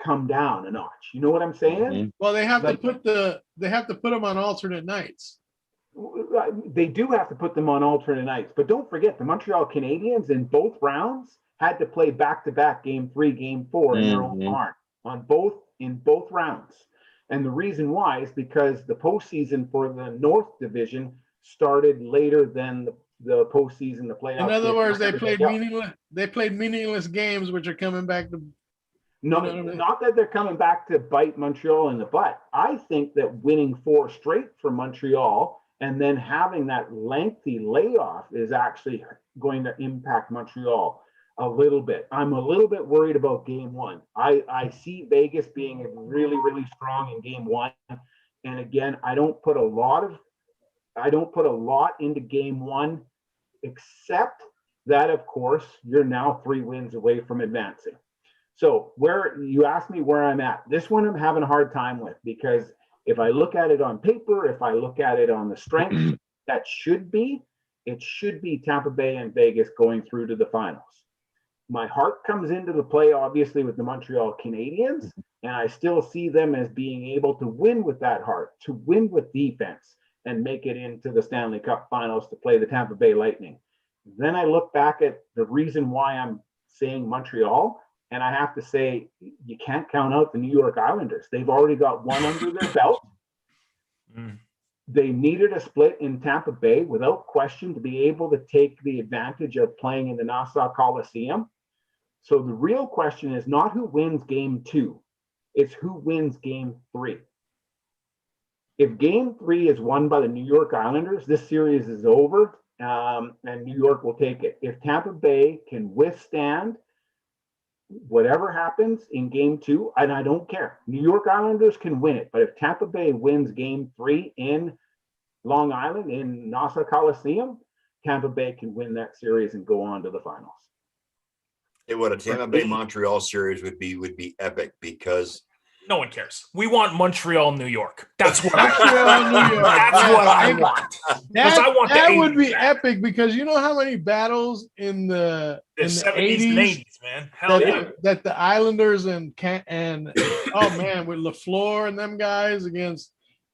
come down a notch. You know what I'm saying? Mm-hmm. Well, they have to put them on alternate nights. They do have to put them on alternate nights, but don't forget the Montreal Canadiens in both rounds had to play back-to-back game 3, game 4 in their own barn in both rounds. And the reason why is because the postseason for the North Division started later than the postseason, the playoffs. In other words, they played meaningless games, which are coming back to. Not that they're coming back to bite Montreal in the butt. I think that winning 4 straight for Montreal and then having that lengthy layoff is actually going to impact Montreal a little bit. I'm a little bit worried about game 1. I see Vegas being really, really strong in game 1. And again, I don't put a lot into game 1, except that, of course, you're now 3 wins away from advancing. So where you asked me where I'm at, this one I'm having a hard time with, because if I look at it on paper, if I look at it on the strength, that it should be Tampa Bay and Vegas going through to the finals. My heart comes into the play, obviously, with the Montreal Canadiens, and I still see them as being able to win with that heart, to win with defense, and make it into the Stanley Cup Finals to play the Tampa Bay Lightning. Then I look back at the reason why I'm saying Montreal, and I have to say you can't count out the New York Islanders. They've already got one under their belt. They needed a split in Tampa Bay without question to be able to take the advantage of playing in the Nassau Coliseum. So the real question is not who wins game 2, it's who wins game 3. If game 3 is won by the New York Islanders, this series is over, and New York will take it. If Tampa Bay can withstand whatever happens in game 2, and I don't care, New York Islanders can win it, but if Tampa Bay wins game 3 in Long Island, in Nassau Coliseum, Tampa Bay can win that series and go on to the finals. What a Tampa Bay Montreal series would be epic, because no one cares. We want Montreal, New York. That's what Montreal, New York. That's what I want. That would be epic, because you know how many battles in the 70s and 80s, man. Hell that the Islanders and oh man, with LaFleur and them guys against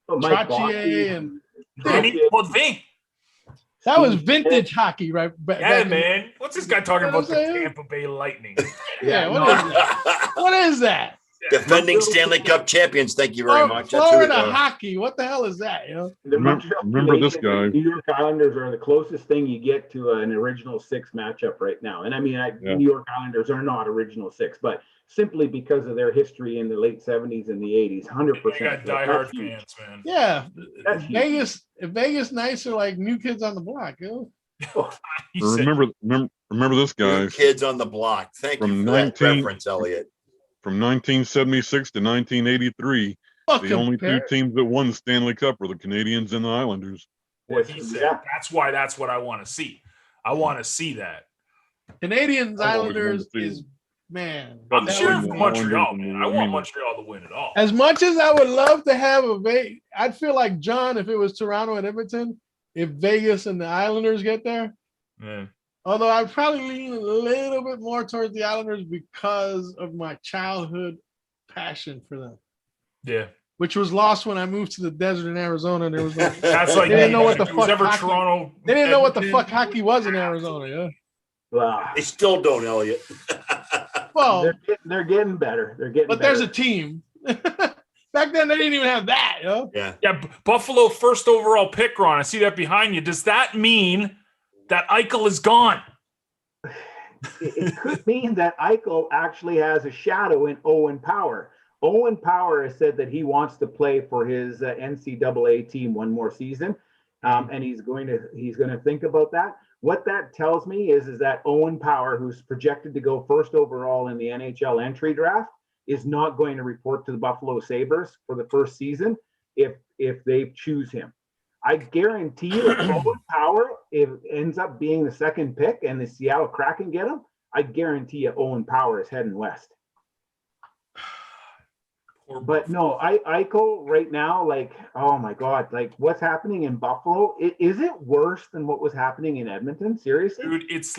Trottier and that was vintage hockey, right? Man. What's this guy talking about? The Tampa Bay Lightning. What is that? Defending Stanley Cup champions. Thank you very much. Florida hockey. What the hell is that? You know? Remember this guy. New York Islanders are the closest thing you get to an original 6 matchup right now. And I mean, New York Islanders are not original 6, but simply because of their history in the late 70s and the 80s, 100%. They got diehard fans, man. Yeah, Vegas Knights are like new kids on the block. You know? Remember this guy. New kids on the block. Thank you for that reference, Elliot. From 1976 to 1983, the only 2 teams that won the Stanley Cup were the Canadiens and the Islanders. What he said. That's what I want to see. I want to see that. Canadiens Islanders is, man. I'm cheering for Montreal, man. I want Montreal to win it all. As much as I would love to have I'd feel like John if it was Toronto and Edmonton, if Vegas and the Islanders get there. Man. Although I'd probably lean a little bit more towards the Islanders because of my childhood passion for them. Yeah. Which was lost when I moved to the desert in Arizona. There was that's like they didn't know what the fuck hockey, Toronto. They didn't know what the fuck hockey was in Arizona. Yeah. Wow. They still don't, Elliot. Well, they're getting better. They're getting. But better. there's a team. Back then, they didn't even have that. You know? Yeah. Buffalo first overall pick, Ron. I see that behind you. Does that mean that Eichel is gone? It could mean that Eichel actually has a shadow in Owen Power. Owen Power has said that he wants to play for his NCAA team one more season, and he's going to think about that. What that tells me is that Owen Power, who's projected to go first overall in the NHL entry draft, is not going to report to the Buffalo Sabres for the first season if they choose him. I guarantee you, if Owen Power ends up being the second pick and the Seattle Kraken get him, I guarantee you Owen Power is heading west. But no, Eichel right now, like, oh my God, like what's happening in Buffalo? Is it worse than what was happening in Edmonton? Seriously? Dude, it's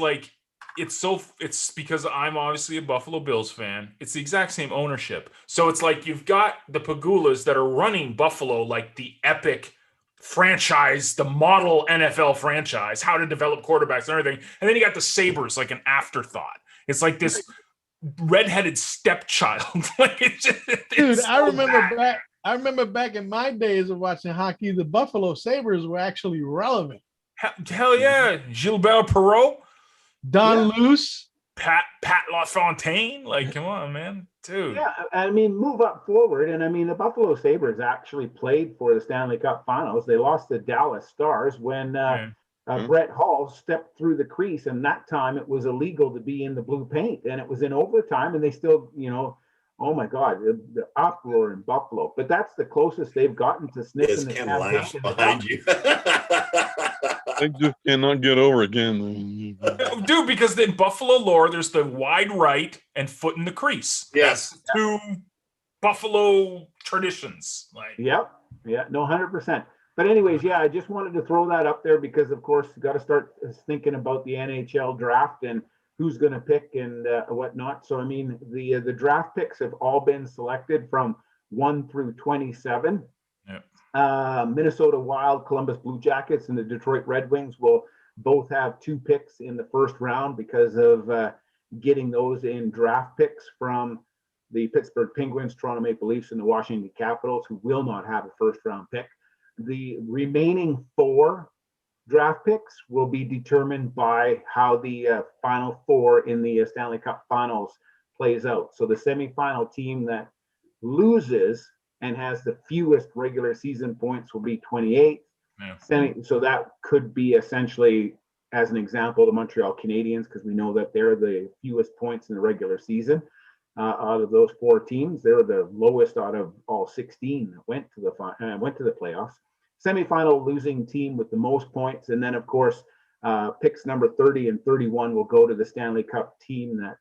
because I'm obviously a Buffalo Bills fan. It's the exact same ownership. So it's like you've got the Pagulas that are running Buffalo like the epic franchise, the model NFL franchise, how to develop quarterbacks and everything. And then you got the Sabres like an afterthought. It's like this redheaded stepchild. Like dude, I remember back in my days of watching hockey, the Buffalo Sabres were actually relevant. Hell yeah. Gilbert Perreault, Don Luce, Pat LaFontaine. Like, come on, man. Dude. Yeah, I mean, move up forward. And I mean, the Buffalo Sabres actually played for the Stanley Cup Finals. They lost to Dallas Stars when Brett Hull stepped through the crease. And that time it was illegal to be in the blue paint. And it was in overtime. And they still, oh my God, the uproar in Buffalo. But that's the closest they've gotten to sniffing the Ken laughs behind you. They just cannot get over again. Dude, because in Buffalo lore, there's the wide right and foot in the crease. Yes. That's 2 Buffalo traditions. Like, Yep. Yeah, no, 100%. But anyways, yeah, I just wanted to throw that up there because, of course, you got to start thinking about the NHL draft and who's going to pick and whatnot. So, I mean, the draft picks have all been selected from 1 through 27. Minnesota Wild, Columbus Blue Jackets, and the Detroit Red Wings will both have 2 picks in the first round because of getting those in draft picks from the Pittsburgh Penguins, Toronto Maple Leafs, and the Washington Capitals, who will not have a first round pick. The remaining 4 draft picks will be determined by how the final 4 in the Stanley Cup Finals plays out. So the semifinal team that loses and has the fewest regular season points will be 28. Yeah. So that could be essentially, as an example, the Montreal Canadiens, because we know that they're the fewest points in the regular season. Out of those 4 teams, they're the lowest out of all 16 that went to the playoffs. Semifinal losing team with the most points, and then of course picks number 30 and 31 will go to the Stanley Cup team that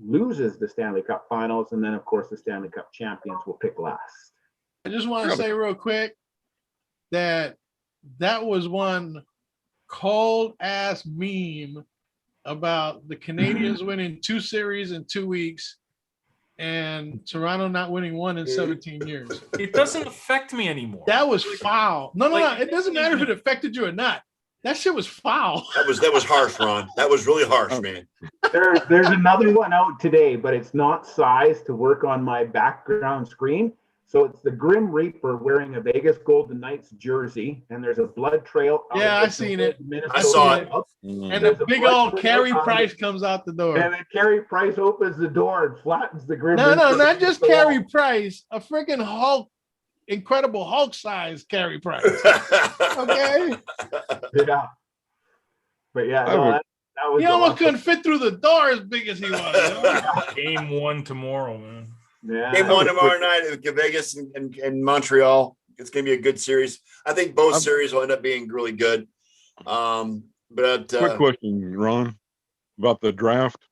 loses the Stanley Cup Finals, and then of course the Stanley Cup champions will pick last. I just want to say real quick that was one cold ass meme about the Canadians winning 2 series in 2 weeks and Toronto not winning 1 in 17 years. It doesn't affect me anymore. That was foul. No. It doesn't matter if it affected you or not. That shit was foul. That was harsh, Ron. That was really harsh, man. There's another one out today, but it's not sized to work on my background screen. So it's the Grim Reaper wearing a Vegas Golden Knights jersey, and there's a blood trail. Yeah, I seen it. I saw it. And the big old Carey Price comes out the door. And then Carey Price opens the door and flattens the Grim No, Reaper. no, not just Carey Price. A freaking Hulk, Incredible Hulk size Carey Price. Okay? Yeah. But yeah, that was he almost couldn't fit through the door as big as he was. Game 1 tomorrow, man. Yeah. Game 1 tomorrow night at Vegas and Montreal. It's going to be a good series. I think both series will end up being really good. But quick question, Ron, about the draft.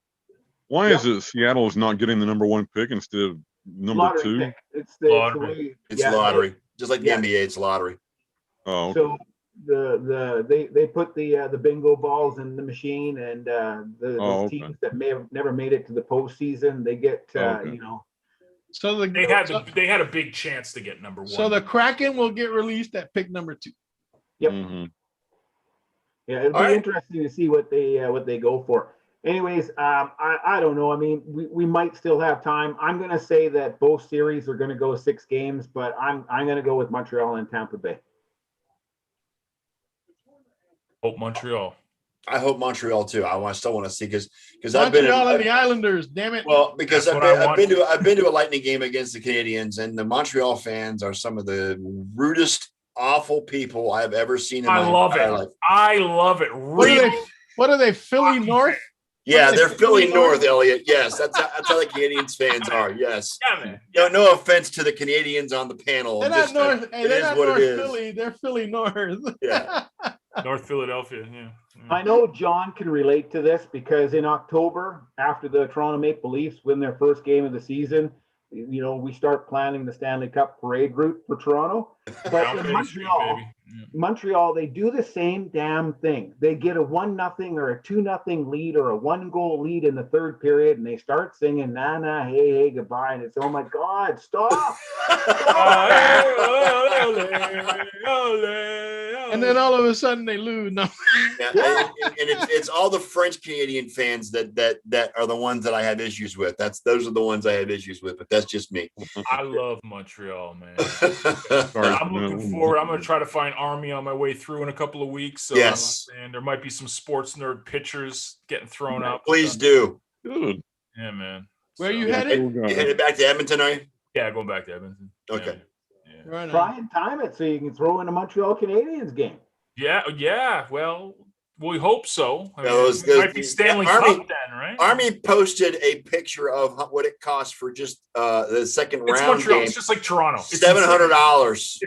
Why is it Seattle is not getting the number 1 pick instead of number lottery 2? Pick. It's Lottery. It's lottery, just like the NBA. It's lottery. Oh, okay. So they put the bingo balls in the machine, and the teams that may have never made it to the postseason, they get So they had a big chance to get number 1. So the Kraken will get released at pick number 2. Yep. Mm-hmm. Yeah, it'll be interesting to see what they go for. Anyways, I don't know. I mean, we might still have time. I'm going to say that both series are going to go 6 games, but I'm going to go with Montreal and Tampa Bay. Hope Montreal. I hope Montreal too. I still want to see because Montreal and the Islanders. Damn it! Well, because I've been to a Lightning game against the Canadiens, and the Montreal fans are some of the rudest, awful people I've ever seen in my entire life. I love it. Really? What are they? Philly North? Yeah, they're Philly North, Elliot. Yes, that's how the Canadiens fans are. Yes. Yeah, man. No offense to the Canadians on the panel. They're not North. They're not North Philly. They're Philly North. Yeah. North Philadelphia. Yeah. I know John can relate to this because in October, after the Toronto Maple Leafs win their first game of the season, we start planning the Stanley Cup parade route for Toronto. But in Montreal, they do the same damn thing. They get a 1-0 or a 2-0 lead or a 1-goal lead in the third period, and they start singing "Na na hey hey goodbye," and it's, oh my God, stop! And then all of a sudden they lose. No. Yeah, and it's all the French Canadian fans that are the ones that I have issues with. Those are the ones I have issues with, but that's just me. I love Montreal, man. I'm looking forward. I'm going to try to find Army on my way through in a couple of weeks. So yes. And there might be some sports nerd pictures getting thrown up. Please do. Good. Yeah, man. Where are you headed? You headed back to Edmonton, are you? Yeah, going back to Edmonton. Okay. Yeah. Right. Try and time it so you can throw in a Montreal Canadiens game. Yeah. Well, we hope so. I mean, Those it might be Stanley Cup then, right? Army posted a picture of what it costs for just the second round Montreal. game. It's just like Toronto. $700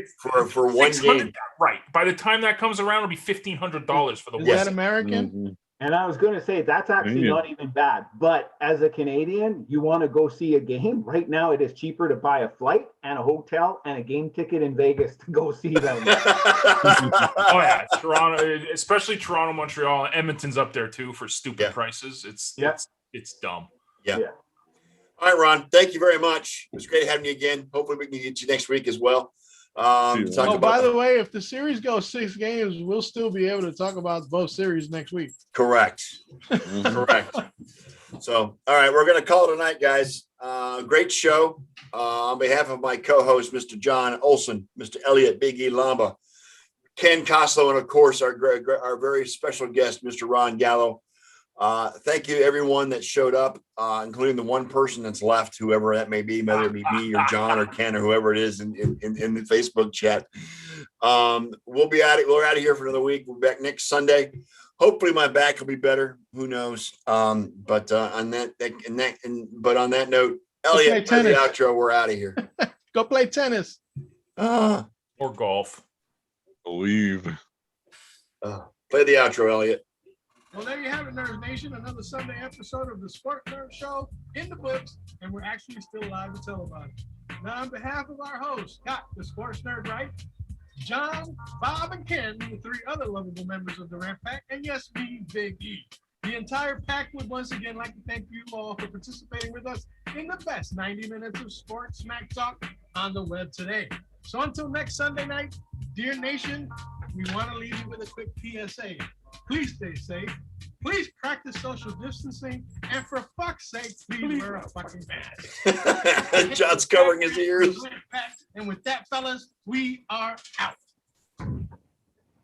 for one game. Right. By the time that comes around, it'll be $1,500 for the Is that American? Mhm. And I was going to say, that's actually Yeah. not even bad. But as a Canadian, you want to go see a game. Right now, it is cheaper to buy a flight and a hotel and a game ticket in Vegas to go see them. Oh yeah, Toronto, especially Toronto, Montreal, Edmonton's up there too for stupid Yeah. prices. It's dumb. Yeah. Yeah. All right, Ron. Thank you very much. It was great having you again. Hopefully, we can get you next week as well. See you. Talk Oh, about by the way, if the series goes 6 games, we'll still be able to talk about both series next week. correct. Mhm. Correct. So, all right, we're going to call it a night, guys. Great show. On behalf of my co-host, Mr. John Olson, Mr. Elliot Big E Lamba, Ken Coslow, and of course our very special guest, Mr. Ron Gallo. Thank you, everyone that showed up, including the one person that's left, whoever that may be, whether it be me or John or Ken or whoever it is in the Facebook chat. We'll be at it. We're out of here for another week. We'll be back next Sunday. Hopefully, my back will be better. Who knows? But on that note, Elliot, play the tennis. outro. We're out of here. Go play tennis. Uh, Or golf. Believe. play the outro, Elliot. Well, there you have it, Nerd Nation. Another Sunday episode of the Sports Nerd Show in the books, and we're actually still live to tell about it. Now, on behalf of our hosts, Scott, the Sports Nerd, right? John, Bob, and Ken, the 3 other lovable members of the Red Pack, and yes, me, Big E. The entire pack would once again like to thank you all for participating with us in the best 90 minutes of sports smack talk on the web today. So until next Sunday night, dear nation, we want to leave you with a quick PSA. Please stay safe. Please practice social distancing. And for fuck's sake, please wear a fucking mask. John's covering his ears. And with that, fellas, we are out.